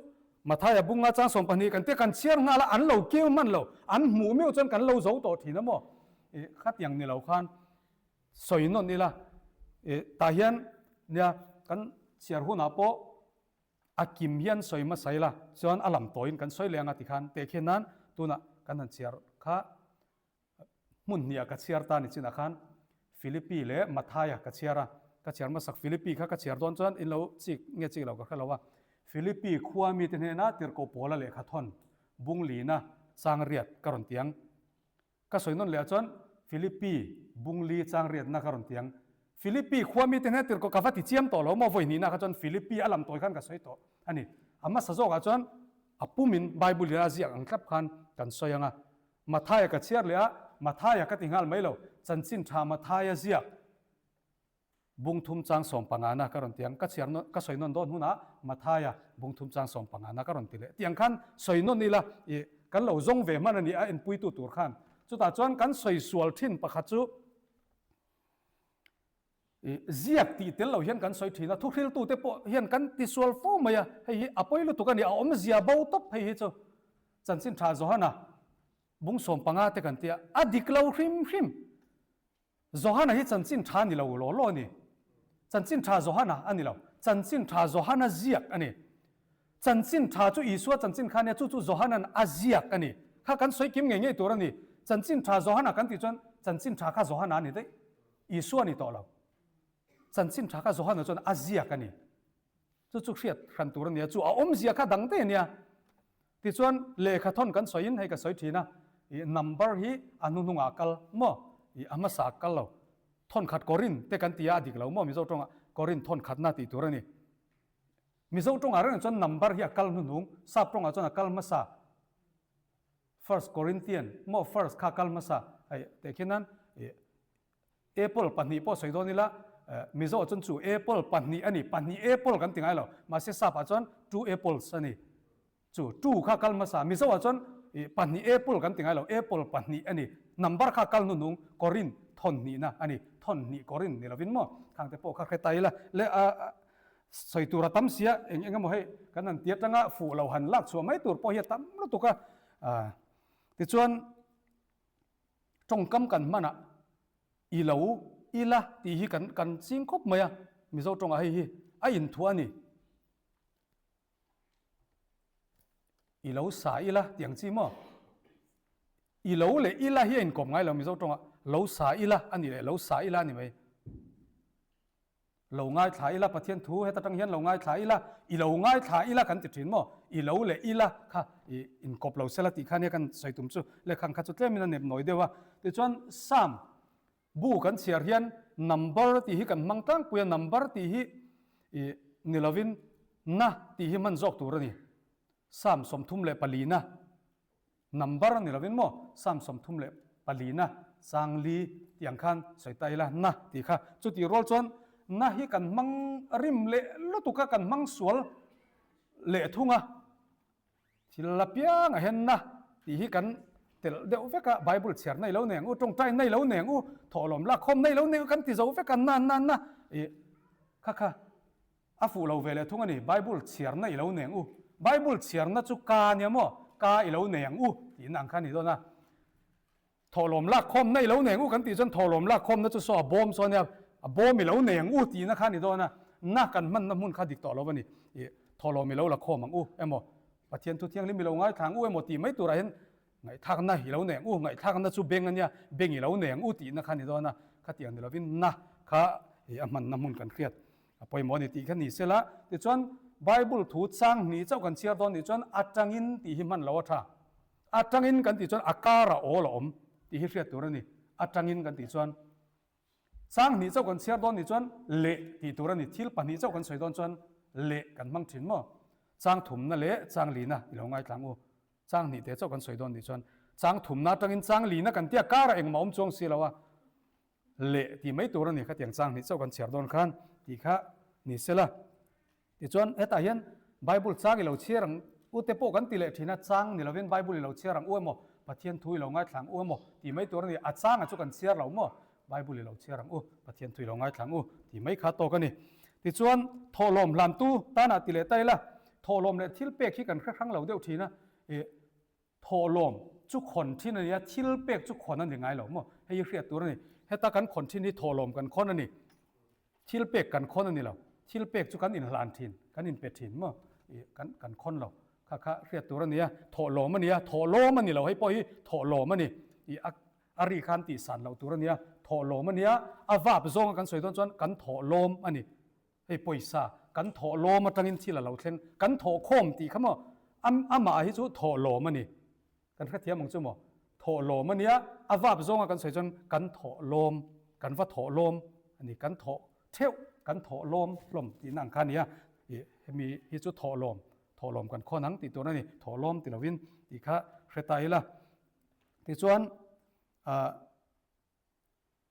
มาทายบุ้งอาจารย์สมปนีกันเตะกันเชียร์งาละอันเราเกี่ยวมันเราอันหมูมิวจนกันเราโจตัวทีนะโมขัดอย่างนี้เราขันสวยนนนี่ละตาเฮียนเนี่ยกันเชียร์หัวหน้าโปอากิมเฮียนสวยมาใส่ละจนอลัมโตอินกันสวยเลี้ยงติขันแต่แค่นั้นตัวน่ะกันนั่นเชียร์ข้ามุนเนี่ยกันเชียร์ตานี่จินะขันฟิลิปปีเล่มาทายกันเชียร์มาสักฟิลิปปีข้ากันเชียร์ตอนจนอินเราจิกเงี้ยจิกเราก็แค่เราว่าฟิลิปปีขวามีแต่เนี่ยนะเตอร์โกโปละเละขัดทนบุงลีนะสร้างเรียดกระรอนเตียงก็สวยนั่นเลยจนฟิลิปปีบุงลีสร้างเรียดนะกระรอนเตียงฟิลิปปีขวามีแต่เนี่ยเตอร์โกกาฟัติเจียมต่อเรามาวันนี้นะก็จนฟิลิปปีอลัมตัวขันก็สวยต่ออันนี้อามาสะโจก็จนอปุมินไบเบิลอาเซียอังคับขันกันสวยยังอ่ะมาทายกับเชียร์เลยอ่ะมาทายกับติงหัลไม่เราจันสินทามาทายเสียบุงทุมจางสองปังอานะการันตียงก็เชียร์นก็สวยนนโดนหัวนะมาทายบุงทุมจางสองปังอานะการันตีเลยเตียงขันสวยนนนี่ละกันเราจงเวมันนี่เอ็นปุยตัวขันจุดตาจวนกันสวยสวลทิ้นประคัตจุเจียกตีเตลเราเห็นกันสวยทีนะทุกที่ตัวเตปเห็นกันตีสวลฟูมาอย่าให้อภัยลุตุกันนี่เอาอมเจียบ่าวตบให้เจ้าจันสินทาโจฮานะบุงสองปังอาเตกันเตียอดิกเราคริมโจฮานะที่จันสินทานี่เราโลนี่จันสินทาโจฮานะอันนี้เราจันสินทาโจฮานะเจียกอันนี้จันสินทาจู่อีสัวจันสินขันเนี่ยจู่โจฮานะอาเจียกอันนี้ข้ากันสวยกิมเงี้ยตัวนี้จันสินทาโจฮานะกันที่จนจันสินทาข้าโจฮานะนี่ได้อีสัวนี่ต่อเราจันสินทาข้าโจฮานะจนอาเจียกอันนี้จู่เครียดขันตัวนี้จู่เอาเจียกข้าดังเตเนี่ยที่จนเลขาทอนกันสวยให้กันสวยทีนะnumber ฮีอนุนุงอักลมั่วอามาสักกัลเราทอนขัดกอรินแต่กันตีอาดิกเรามั่วมิโซตรงกอรินทอนขัดนาตีตัวนี้มิโซตรงอะไรจน number ฮีอักลนุนุงทราบตรงจนอักลมาซา first Corinthian มั่ว first ข้ากัลมาซาไอ้แต่แค่นั้นApple ปันนี้พอสวยตัวนี้ละมิโซจนจู่ Apple ปันนี้อันนี้ปันนี้ Apple กันติงไงเรามาเสียทราบจน two apples อันนี้จู่ข้ากัลมาซามิโซจนปันนี้ Apple กันติงไงเรา Apple ปันนี้อันนี้ number ข้ากัลนุนุงกอรินทอนนี้นะอันนี้ทอนนี้กอรินนี่เราวินมั่วทางแต่พอข้าใครตายละและใส่ตัวตั้มเสียเองก็มั่วให้กันนั่นเตี้ยจังอ่ะฝูเราหันลักชัวไม่ตัวพอเหี้ยตั้มแล้วตัวก็ที่ชวนจงกำกันมันอ่ะอีเหลาอีละตีฮีกันซิงคบไหมอ่ะมิโซจงอะไรฮีไอ้อินทัวนี่อีเหลาสายอีละเตียงจีมั่วอีเหลาเลยอีละฮีอินกบไงเรามิโซจงอ่ะเหลาสายอีละอันนี้เลยเหลาสายอีละนี่ไหมเหลาง่ายถ่ายอีละประเทศทูให้ตั้งเฮียนเหลาง่ายถ่ายอีละอีเหลาง่ายถ่ายอีละกันติดถิ่นมั่วอีเหลาเลยอีละค่ะอินกบเหลาเสละติขันเนี่ยกันใส่ตุ้มจู่เลยขังขัดจุดเล่มมันเน็บหน่อยเดียวว่าแต่จวนซ้ำบูกันเชียร์เฮียน number ตีฮีกันมังตั้งปุย number ตีฮีนิลวินนะตีฮีมันจอกตัวนี่ซ้ำสมทุมเลยปลีนะ number นิลวินมั่วซ้ำสมทุมเลยปลีนะสังลีอย่างขันใส่ไตละนะตีค่ะจุดที่รอลจนนะฮีกันมังริมเละลุตุกกันมังสวลเละทุ่งอ่ะที่ละเปียงเห็นนะตีฮีกันแต่เดี๋ยวเฟกไบเบิลเชียร์ในแล้วเนี่ยตรงใจในแล้วเนี่ยถอดลมละคมในแล้วเนี่ยกันที่จะเฟกันนั่นนะค่ะอาฟูเราเวลทุ่งนี่ไบเบิลเชียร์ในแล้วเนี่ยไบเบิลเชียร์นั่นจุกาเนี่ยมั่วกาอีแล้วเนี่ยที่นั่งขันนี่ตัวนะถอดลมละคมในแล้วเนี่ยกันที่จนถอดลมละคมนั่นจะสอบบอมส่วนเนี่ยบอมอีแล้วเนี่ยที่นั่งขันนี่ตัวนะนักกันมันน้ำมันขัดดิกต่อแล้ววันนี้ถอดลมอีแล้วละคมมั้งเอ็มประเทศทุกที่ยังมีเราง่ายทางเอ็มตีไม่ตัวไรเห็นไงทักนะอีแล้วเนี่ยไงทักนะจูเบงกันเนี่ยเบงอีแล้วเนี่ยตีนั่งขันนี่ตัวนะขัดอย่างเดียววินนะข้ามันน้ำมันกันเครียดพอหมอนี่ตีขันนี่เสร็จละแต่จนไบเบิลถูกสร้างนี่เจ้ากันเชียร์ตอนนี่จนอัจฉรินตีหิมันเราท่าอัจฉรินกันตีจนอาการะโอละอมตีหิเรียดตัวนี่อัจฉรินกันตีจนสร้างนี่เจ้ากันเชียร์ตอนนี่จนเละตีตัวนี่ทิลปันนี่เจ้ากันสวยตอนจนเละกันมั่งถิ่นมั่งสร้างถุมนั่นเละสร้างลีนะเราง่ายกลางสร้างนี่เจ้ากันสวยตอนนี่จนสร้างถุมน่าจังอินสร้างลีนะกันเตี้ยการะเองมาอมจงสีแล้วว่าเละตีไม่ตัวนี่ข้าเตียงสร้างนี่เจ้ากันเชียร์ตอนขันตีข้านี่เสละ ติจวนตาเห็นไบเบิลจ้างเราเชื่อรังอุตโปกันติเลทีน่ะจ้างนี่เราเว้นไบเบิลเราเชื่อรังอ้วยหมอปะเทียนทุยเราง่ายทางอ้วยหมอที่ไม่ตัวนี้อาจ้างจุกันเชื่อเราหมอไบเบิลเราเชื่อรังปะเทียนทุยเราง่ายทางที่ไม่ขาดโตกันนี่ติจวนทอลมลานตู้ตานาติเลไตละทอลมเนี่ยทิลเปกที่กันครั้งเราเดียวทีนะทอลมทุกคนที่นี่ทิลเปกทุกคนนั่นยังไงเราหมอให้เรียกตัวนี้ให้ตากันคนที่นี่ทอลมกันคนนั่นนี่ทิลเปกกันคนนั่นนี่เราทิลเปกจุกันอินลานทินกันอินเป็ดทินหมอกันคนเราข้าเรียกตัวนี้ทอลมมันนี่ทอลมมันนี่เราให้ปล่อยทอลมมันนี่อาริคันติสันเราตัวนี้ทอลมมันนี่อาวาบซงกันสวยต้นจนกันทอลมอันนี้ไอ้ปอยซากันทอโลมาตั้งอินที่ละเราเช่นกันทอโคมตีเขามามาให้จู่ทอโลมันนี่กันแค่เทียมมองจู่มั้งทอโลมันเนี่ยอาวาบซงกันสวยจนกันทอโลมกันว่าทอโลมอันนี้กันทอเที่ยวกันทอโลมลมตีนังคันเนี่ยมีให้จู่ทอโลมกันข้อนังตีตัวนั้นนี่ทอโลมตีละวินตีข้าเรตายละตีจวน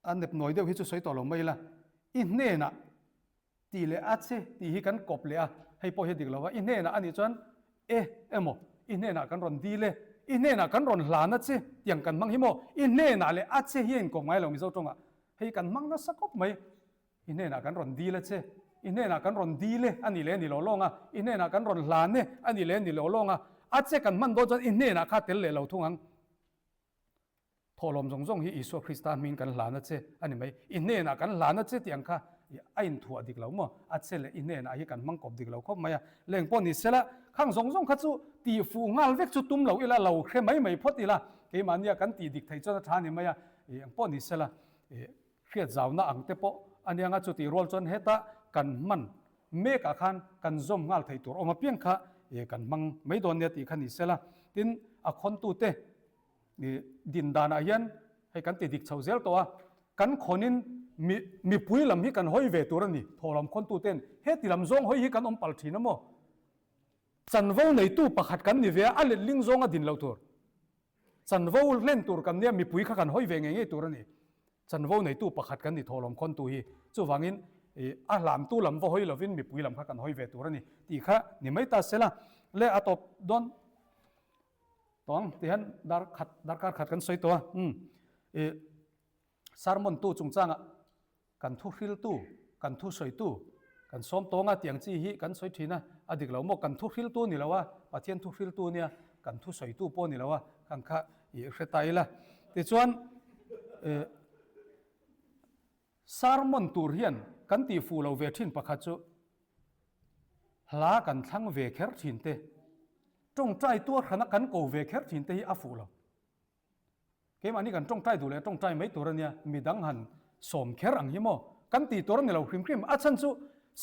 อันเด็บหน่อยเดียวให้จู่สวยต่อลมไม่ละอินเน่น่ะตีเลอัดเซตีฮิกันกบเลยให้พอเห็นดีแล้วว่าอินเน่น่ะอันนี้จวนโมอินเน่น่ะกันรอนดีเลยอินเน่น่ะกันรอนหลานนะเซเตียงกันมั่งฮิโมอินเน่น่ะเลยอัดเซเฮียนกบไม้เรามีเจ้าตรงอ่ะให้กันมั่งนะสักกบไหมอินเน่น่ะกันรอนดีเลยเซอินเน่น่ะกันรอนดีเลยอันนี้เลยนี่เราลงอ่ะอินเน่น่ะกันรอนหลานเนี่ยอันนี้เลยนี่เราลงอ่ะอัดเซกันมันโดนจนอินเน่น่ะข้าเตลเลยเราทุ่งทอลมทรงที่อิสุคริสต์มีกันหลานนะเซอันนี้ไม่อินเน่น่ะกันหลานนะเซเตียงข้าไอ้ถั่วดิกเราหมออัดเสร็จอินเน่นะไอ้กันมังกบดิกเราเขาไม่เล่งป้อนนี่เสร็จละข้างสองขัดสู้ตีฟูงาลเวกจุดตุ้มเราอีละเราแค่ไม่พอดีละเกี่ยมันเนี่ยกันตีดิกไทยเจ้าทานนี่ไม่ยังป้อนนี่เสร็จละเครียดสาวน่าอังเตปอันนี้งั้นจุดที่รอลจนเฮตากันมันเมกอาคันกันซอมงาลไทยตัวออกมาเพียงค่ะกันมังไม่โดนเนี่ยตีขันนี่เสร็จละดินอคนตูเตดินดานอายันให้กันตีดิกชาวเซลตัวกันคนนินมีปุยลำฮิกันห้อยเวตัวนี่ทอลำคนตูเต้นเฮติลำซงห้อยฮิกันอมปัลทีนะโมจันวในตู้ประคัดกันนี่เวอเลลิงซงอดินเหล่าตัวจันวเล่นตัวกันเนี่ยมีปุยกันห้อยเวงไงตัวนี่จันวในตู้ประคัดกันนี่ทอลำคนตูฮีจู่ฟังอินลำตู้ลำวห้อยลำวินมีปุยลำกันห้อยเวตัวนี่ตีข้านี่ไม่ตัดเสละเละอัตบดอนต้องที่ฮันดาร์การขัดกันสวยตัวสารมนตู้จงจ้างกันทุริลตู้กันทุสวยตู้กันซ้อมโตงะเตียงจีฮีกันสวยทีนะอดีตเราบอกกันทุริลตู้นี่แล้วว่าปะเทียนทุริลตู้เนี่ยกันทุสวยตู้ป้อนี่แล้วว่าข้างข้าอีเรตายละแต่ส่วนสารมนตู้เรียนกันตีฟูเราเวทินประคัตจุลากันทั้งเวเคร์ทินเตจงใจตัวขณะกันโกเวเคร์ทินเตฮีอาฟูเราเกมอันนี้กันจงใจดูแลจงใจไม่ตัวเนี่ยมีดังหันสมเครังฮิโมกันตีตัวนี่เราคริมอาชันสุ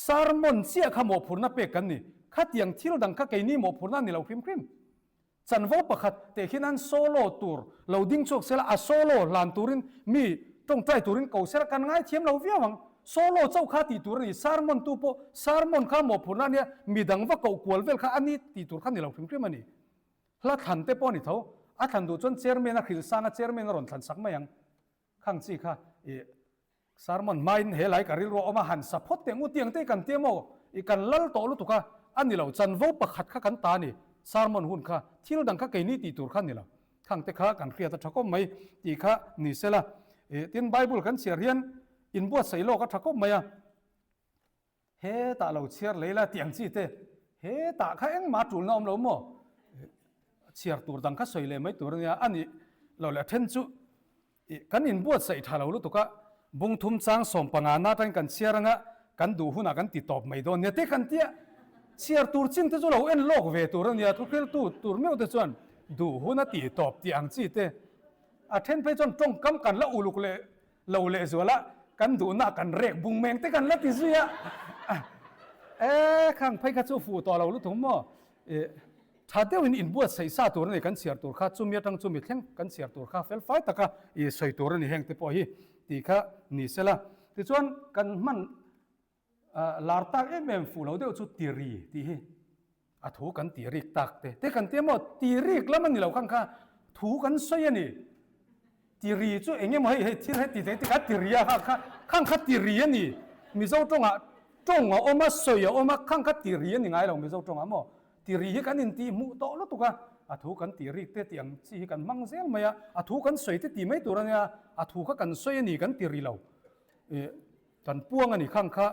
สารมนเสียขโมผลนับเปกันนี่ขัดยังที่เราดังขัดไก่นี่โมผลนั่นนี่เราคริมจันวประคัดแต่ที่นั้นโซโล่ตัวเราดิ้งโชกเสละโซโล่ลานตัวรินมีจงใจตัวรินเก่าเสละกันง่ายเทียมเราเวียวังโซโล่เจ้าข้าตีตัวนี่สารมนตัวโปสารมนข้าโมผลนั่นเนี่ยมีดังว่าเก่ากวลเวลข้าอันนี้ตีตัวข้านี่เราคริมมันนี่ละทันเตปอนี่เท่าอาทันดูจนเชอร์เมนขิลซานะเชอร์เมนรอนทันสักไม่ยังข้างจีค่ะสารมันไม่เฮลัยการิโรอมาหันสัพพเตียงอุเตียงเตกันเตียมอีกันลัลโตลุตุค่ะอันนี้เราจันวประคัดข้ากันตานี่สารมันหุ่นค่ะที่เราดังข้าเกนี่ตีตัวข้านี่เราข้างเตข้ากันเครียดทักก็ไม่ตีข้านี่เสละที่ไบเบิลกันเชียร์เรียนอินบัวใส่โลก็ทักก็ไม่เฮตาเราเชียร์เลยละเตียงจีเตเฮตาข้าเอ็งมาจุลน้อมเราโมเชียร์ตัวดังข้าสวยเลยไม่ตัวเนี่ยอันนี้เราละเทนจุกันอินบัวใส่ท่าเราลุตุกะบุงทุ่มจางสมปังอานาตันกันเชียร์งะกันดูหุ่นกันติดตบไม่โดนเนี่ยเตกันเตี้ยเชียร์ตัวจริงที่จุเราเอ็นโลกเวตัวเนี่ยทุกเรื่องตัวไม่เอาแต่ส่วนดูหุ่นติดตบที่อังจีเตอาเทนไปจนตรงกำกันละอุลุกเลยเราเลยส่วนละกันดูหน้ากันเรียกบุงแมงเตกันละติเสียข้างไปข้าจูฟูต่อเราลุถุงมั่วถ้าเดี๋ยวอินบัวใส่ซาตัวนี้กันเสียตัวข้าจุ่มยาตั้งจุ่มยาแข็งกันเสียตัวข้าเฟลไฟตะก้าใส่ตัวนี้แห้งแต่พอฮีตีข้านี่เสละที่ส่วนกันมันลาร์ตักเอ็มฟูเราเดี๋ยวจุดตีรีที่ฮีถูกันตีรีตักแต่กันเตี้ยหมดตีรีแล้วมันนี่เราข้างข้าถูกันสวยนี่ตีรีจุเองยังไม่ให้ที่ให้ตีแต่ที่ข้าตีรีข้างข้าตีรีนี่มีเจ้าตรง ตรงอมาสอยอมาข้างคัดตีรีนี่ไงเราไม่เจ้าตรงอ่ะมั้งตีรีกันอินตีมุโตแล้วตุกะอาทุกันตีรีเตตียงซีกันมังเซลมา呀อาทุกันสอยเตตีไม่ตัวเนี่ยอาทุกันสอยนี่กันตีรีเรากันป้วงอันนี้ข้างค่ะ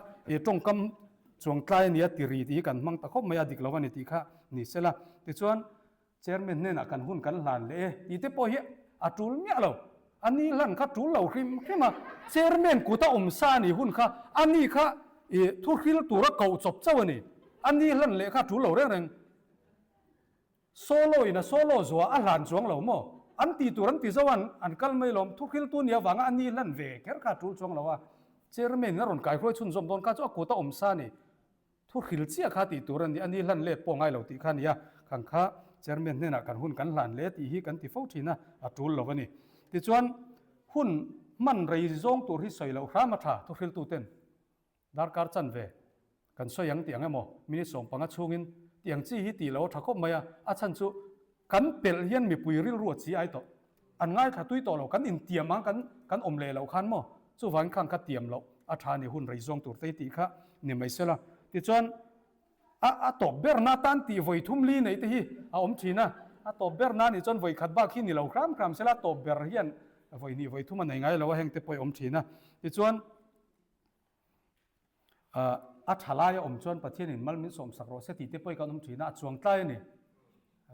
ตรงกำช่วงใกล้เนี่ยตีรีตีกันมังตะคบมาดิกเราวันนี้ตีค่ะนี่เสร็จละที่ส่วนเชอร์แมนเนี่ยนะกันหุ่นกันหลานเลยอีเตปอยอาจูลเนี่ยเราอันนี้หลังค่ะจูลเราขึ้นมาเชอร์แมนกูตาซานี่หุ่นค่ะอันนี้ค่ะทุกทีตัวเราเก่าจบเจ้านี่อันนี้หลังเลยค่ะจูลเราเรื่องโซโล่นะโซโล่จัวอันหลานจวงเราโม่อันตีตัวนั้นตีสวรรค์อันกัลไม่ลมทุกทีตัวเนี่ยวังอันนี้หลังเวกแค่ค่ะจูลจวงเราว่าเชอร์แมนนั่นรอนกายคอยชุนสมบูรณ์ก็จะกูตาซานี่ทุกทีเสียค่ะตีตัวนั้นอันนี้หลังเล็ดปองไงเราตีค่ะนี่ขังค่ะเชอร์แมนเนี่ยนะกันหุ่นกันหลานเล็ดอีกันตีฟูทีนะอาจูลเราวันนี้ที่ส่วนหุ่นมันไรจงตัวที่ใส่เราข้ามาถ่าทุกทีตัวเต้นดาร์การจันเวกันสวยยังเตียงไอ้หมอมินิสองปังชูงินเตียงจี้ฮิตีเราถ้าคบมาอาชันชูกันเปลี่ยนมีปุยริลรัวจีไอต่ออันง่ายถ้าตุยต่อเรากันอินเตียมังกันอมเลเราขันหมอจู่วันข้างกัดเตียมเราอาชานี่หุ่นไรจงตัวเตตีค่ะนี่ไม่เสียละที่จวนตบเบอร์นาตันตีไว้ทุ่มลีในที่อมชีนะตบเบอร์นานี่จนไว้ขัดบ้าขี้นี่เราครามเสียละตบเบอร์เฮียนไว้นี่ไว้ทุ่มมันไหนไงเราว่าแห่งเตปอยอมชีนะที่จวนอัฐลายอมจวนประเทศนี้มันมีสมศักดิ์โรเสติเตปอยกันอมชีนะช่วงใต้นี่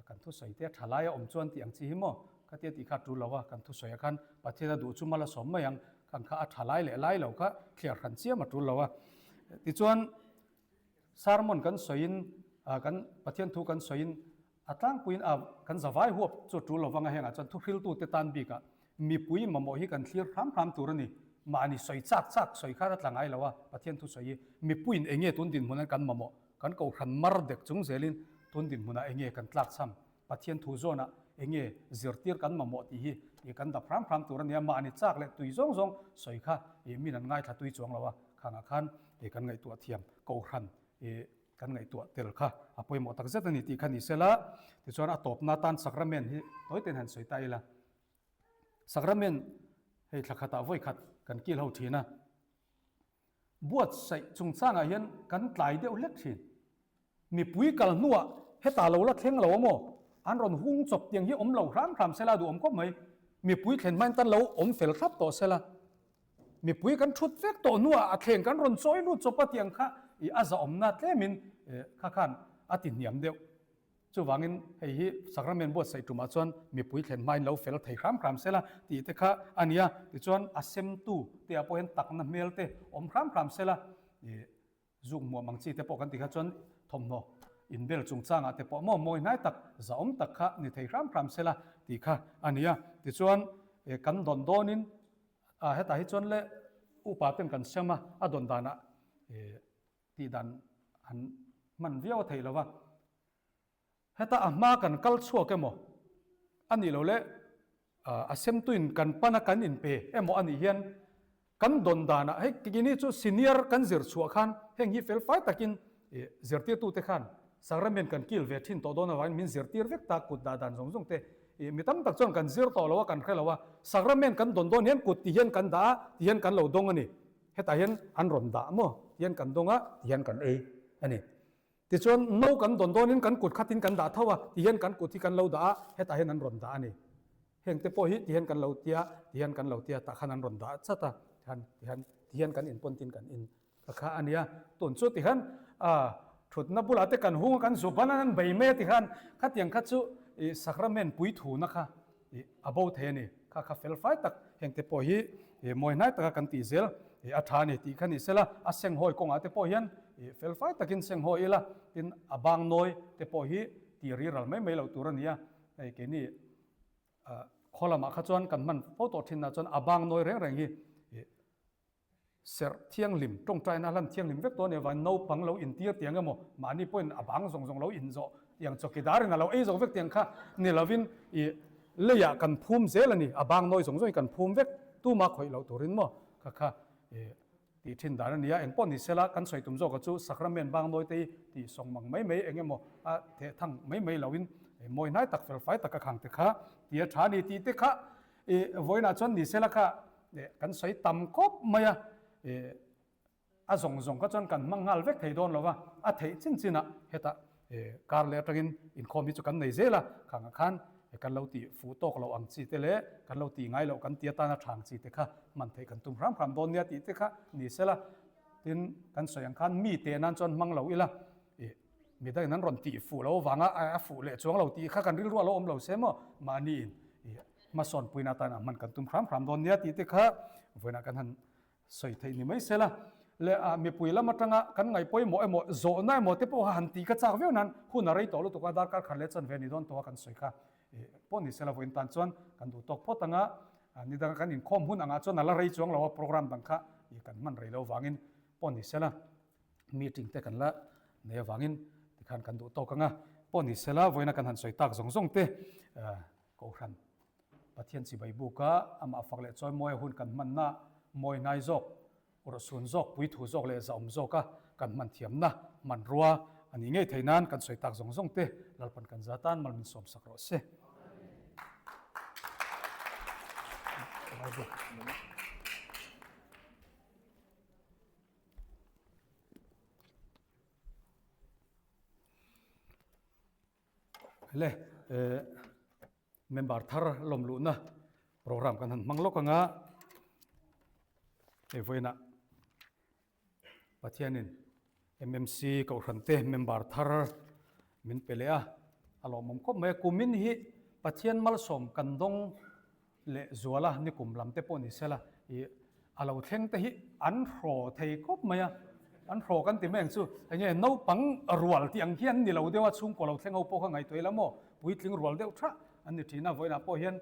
กันทุสอยเตอัฐลายอมจวนที่อังจีหิมอก็เตติขัดรู้เราว่ากันทุสอยกันประเทศดูจุมาละสมมายังกันข้าอัฐลายเล่ไล่เราก็เคลียร์ขันเสียมารู้เราว่าที่จวนสารมนกันสอยนกันประเทศทุกันสอยนอัตลังปุยนกันสบายหัวจุดรู้เราว่าไงฮะจนทุกทิลตูเตตันบีกะมีปุยมาโมหิกันเคลียร์พรำตัวนี่มานี่สอยจักสอยข้ารัตลังไงเราว่าประเทศทุสอยมีปุยนเองเงี้ยตุนดินมันกันมาโมกันเก่าขันมารเด็กจงเซลินตุนดินมันเองเงี้ยกันตลักซ้ำประเทศทุโซนะเองเงี้ยเสียร์กันมาโมที่ฮีกันดับพรำตัวนี่มานี่จักเลยตุยจงสอยข้ามีนั่นง่ายถ้าตุยจงเราว่าข้างขันกันไงตัวเทียมเก่าขันกันไงตัวเตลค่ะอภัยหมดตั้งเสร็จนี่ที่ขันอิสระที่ส่วนตบนาตันสักระเมนที่โดยเต็นหันสวยตายละสักระเมนให้ขัดขัดไว้ขัดกันกี่เหล่าทีนะบวชใส่จงสร้างอาเห็นกันไกลเดียวเล็กทีมีปุ๋ยกันนัวให้ตาเราละเข่งเราโม่อันรอนหุ่งจบอย่างที่อมเราครั้งเสละดูอมก็ไม่มีปุ๋ยเข็นมันตันเราอมเฟลครับต่อเสละมีปุ๋ยกันชุดเฟกต่อนัวเข่งกันรอนซอยรูดจบปะเตียงค่ะอาจจะอมนาเตมินข้าขันอาติเนียมเดียวจู่วางินให้สักระเมนบวชใส่ตุมาจวนมีปุ๋ยเข็นไม้เราเฟลไทยครามเสละตีเตค่ะอันนี้ที่จวนอาเซมตูเตียพอเห็นตักน้ำเมลเตอมครามเสละจุงมัวมังจีเตปกันตีค่ะจวนทอมโนอินเบลจงจ้างเตปมอมวยนายตักจะอมตักค่ะนี่ไทยครามเสละตีค่ะอันนี้ที่จวนกันดอนนินให้ตาให้จวนเละอุปาเป็นกันเชื่อมาดอนดานะที่ดันหันมันเวียวไทยแล้วว่าให้ตามากันกัลชัวแกโมอันนี้เราเละอาเซมตุนกันปนักกันอินเปโมอันนี้เห็นกันดอนดานะให้กินนี่จู่ซีเนียร์กันเสือชัวขันเฮงฮีเฟลไฟตะกินเสือตีตูเตขันสารเมนกันกิลเวทินโตโดนเอาไว้มินเสือตีร์เวกตากุดดาดันสงเตมีตั้งตักจนกันเสือต่อแล้วว่ากันใครแล้วว่าสารเมนกันดอนเห็นกุดที่เห็นกันดาที่เห็นกันเหล่าดงอันนี้ให้ตาเห็นอันรอนดาโมที่เห็นกันดงที่เห็นกันอันนี้ที่ส่วนโน้กันดอนนี้กันกุดขัดทินกันดาเท่าว่าที่เห็นกันกุดที่กันเหล่าดาให้ตาเห็นอันรอนดานี่เห็นแต่พอฮิที่เห็นกันเหล่าเตียที่เห็นกันเหล่าเตียตาขันอันรอนดาชัดตาที่เห็นกันอินปนตินกันอินข้าอันนี้ต้นสุดที่ขันชุดนับบุหรี่กันหัวกันสุพรรณนั้นใบเมติขันขัดยังขัดสุสักระเมนปุยถูนะคะabout เทนี่ข้าเฟลไฟตักเห็นแต่พอฮิมวยนายตะกันตีเซลอาทานี่ตีขันอิสระอาเซงหอยกงอาแต่พอเห็นเฟลไฟตักินเซงหอยละกินอบางน้อยแต่พอฮิตีรีรัลไม่เราตัวนี้ไอ้แกนี่ข้อละมาขจรกันมันพอตัวทินนะจนอบางน้อยแรงๆฮีเสียเที่ยงลิมตรงใจนั่นลันเที่ยงลิมเวกตัวเนี่ยวันโนปังเราอินเตียเตียงกันหมดมานี่เป็นอบางส่งเราอินโซอย่างจกิดารินะเราจกเวกเตียงค่ะนี่เราวินเลียกันภูมิเสลนี่อบางน้อยส่งกันภูมิเวกตู้มาคอยเราตัวรินหมดค่ะที่ทินดารินเนี่ยเองป้อนนี่เสละกันสวยตุ้มโจก็จูสักระเมนบางน้อยที่ส่งมังไม่เองหมดเททั้งไม่เราวินมวยนายตักเฟลไฟตักขังติค่ะที่ฐานีที่ติค่ะวันนั้นจนนี่เสละค่ะกันสวยต่ำกบมา a zong ka chon kan mangal vek thei don lova a thei chin heta kar le tangin in khomi chu kan nei zela khang khan kan lo ti fu tok lo ang chi te le kan lo ti ngai lo kan tia ta na thang chi te kha man thei kan tum ram don nia ti te kha ni sela tin kan soyang khan mi te nan chon mang lo ila mi da nan ron ti fu lo wanga a fu le chuang lo ti kha kan ril ro lo om lo se mo ma ni ma son puina ta na man kan tum ram don nia ti te kha voina kan han soi thei ni mai sela le mi puila matanga kan ngai poi mo emo zo nai mo te po han ti ka chak veu nan hu na rei to lu to ka dar kar khan le chan ve ni don to kan soi kha po ni sela voin tan chon kan du tok potanga ni da kan in khom hun anga chon ala rei chuang lo program dang kha i kan man rei lo wangin po ni sela meeting te kan la ne wangin khan kan du tok anga po ni sela voina kan han soi tak zong te ko khan pathian chi bai bu ka ama fakle choi moi hun kan man na moi nai jok ora sun jok pui thu jok le zaum joka kan man thiam na man ruwa ani ngei theinan kan soi tak zong te lalpan kan zatan mal min som sakro se le member thar lom lu na program kan han manglok anga voina pathianin mmc ko rante member thar min pelea alomom ko me kumin hi pathian mal som kandong le zuala ni kumlam te poni sela i alo thleng te hi an ro thei kop maya an ro kan ti meng chu enge no pang rual ti ang hian ni lo dewa chung ko lo thleng ho po kha ngai toila mo pui tling rual deu tha an ni thina voina po hian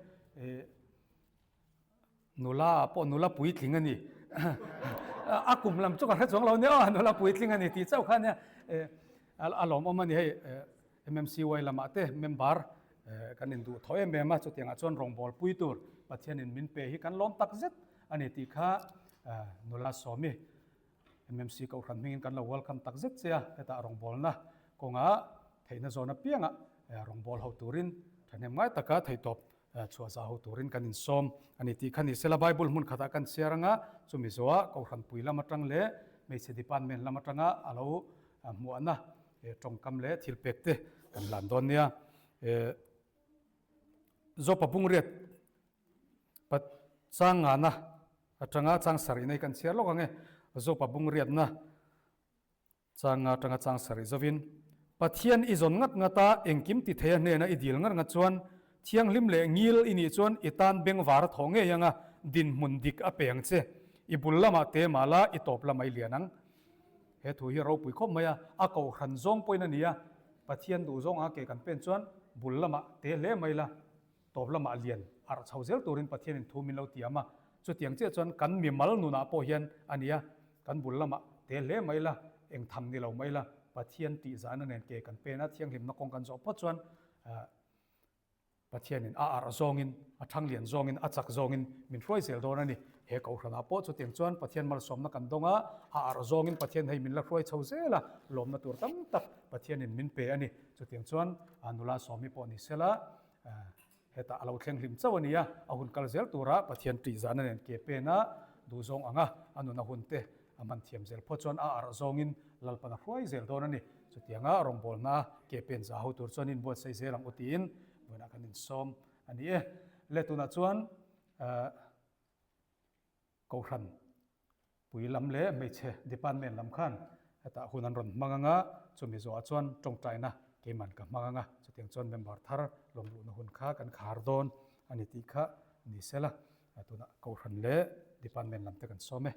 nula pui tling ani akum lam chu ka chong lo ne nula pui tling ani ti chau khan ne alom omani hei mmc wai lama te member kan in du thoi me ma chu tianga chon rong bol pui tur pathian in min pe hi kan lom tak zet ani ti kha nula somi mmc ko khan mingin kan lo welcome tak zet sia eta rong bol na konga theina zona pianga rong bol ho turin thanem ngai taka thei top chua za ho turin kan in som ani ti khani sela bible mun khata kan siaranga chumi zoa ko khan puila matang le me se department la matanga alo muana tongkam le thilpek te kan lan don nia zo papung riat pat changa na atanga chang sari nei kan siar lok ange zo papung riat na changa tanga chang sari zovin pathian izon ngat ngata engkim ti thea ne na idil ngar nga chuan thiang lim le ngil ini chuan itan beng war thonge yanga din mundik apeng che ibul lama te mala itop lamai lianang he thu hi ro pui khop maya a ko khan zong poina nia pathian du zong a ke kan pen chuan bul lama te le maila top lama lian ar chauzel turin pathian in thu min lo tiama chu tiang che chuan kan mi mal nu na po hian ania kan bul lama te le maila eng tham ni lo maila pathian ti zana nen ke kan pena thiang lim na kong kan zo po chuan pathianin ar zongin a thang lian zongin a chak zongin min roi zel don ani he ko hrana po chu tiang chuan pathian mal som na kan donga ar zongin pathian hei min la roi chho zela lom na tur tam tak pathianin min pe ani chu tiang chuan anula somi po ni sela heta alo thleng lim chawania a hun kal zel tura pathian ti zana nen ke pena du zong anga anuna hunte aman thiam zel pho chuan ar zongin lalpana roi zel don ani chu tianga rong bol na ke pen za ho tur chuan in bo sei zelang utin voina kan in som ani le tuna chuan ko khan pui lam le me che department lam khan eta hunan ron manganga chumi zo chuan tong taina ke man ka manganga chu tiang chuan member thar lom lu na hun kha kan khar don ani ti kha ni sela tuna ko khan le department lam te kan some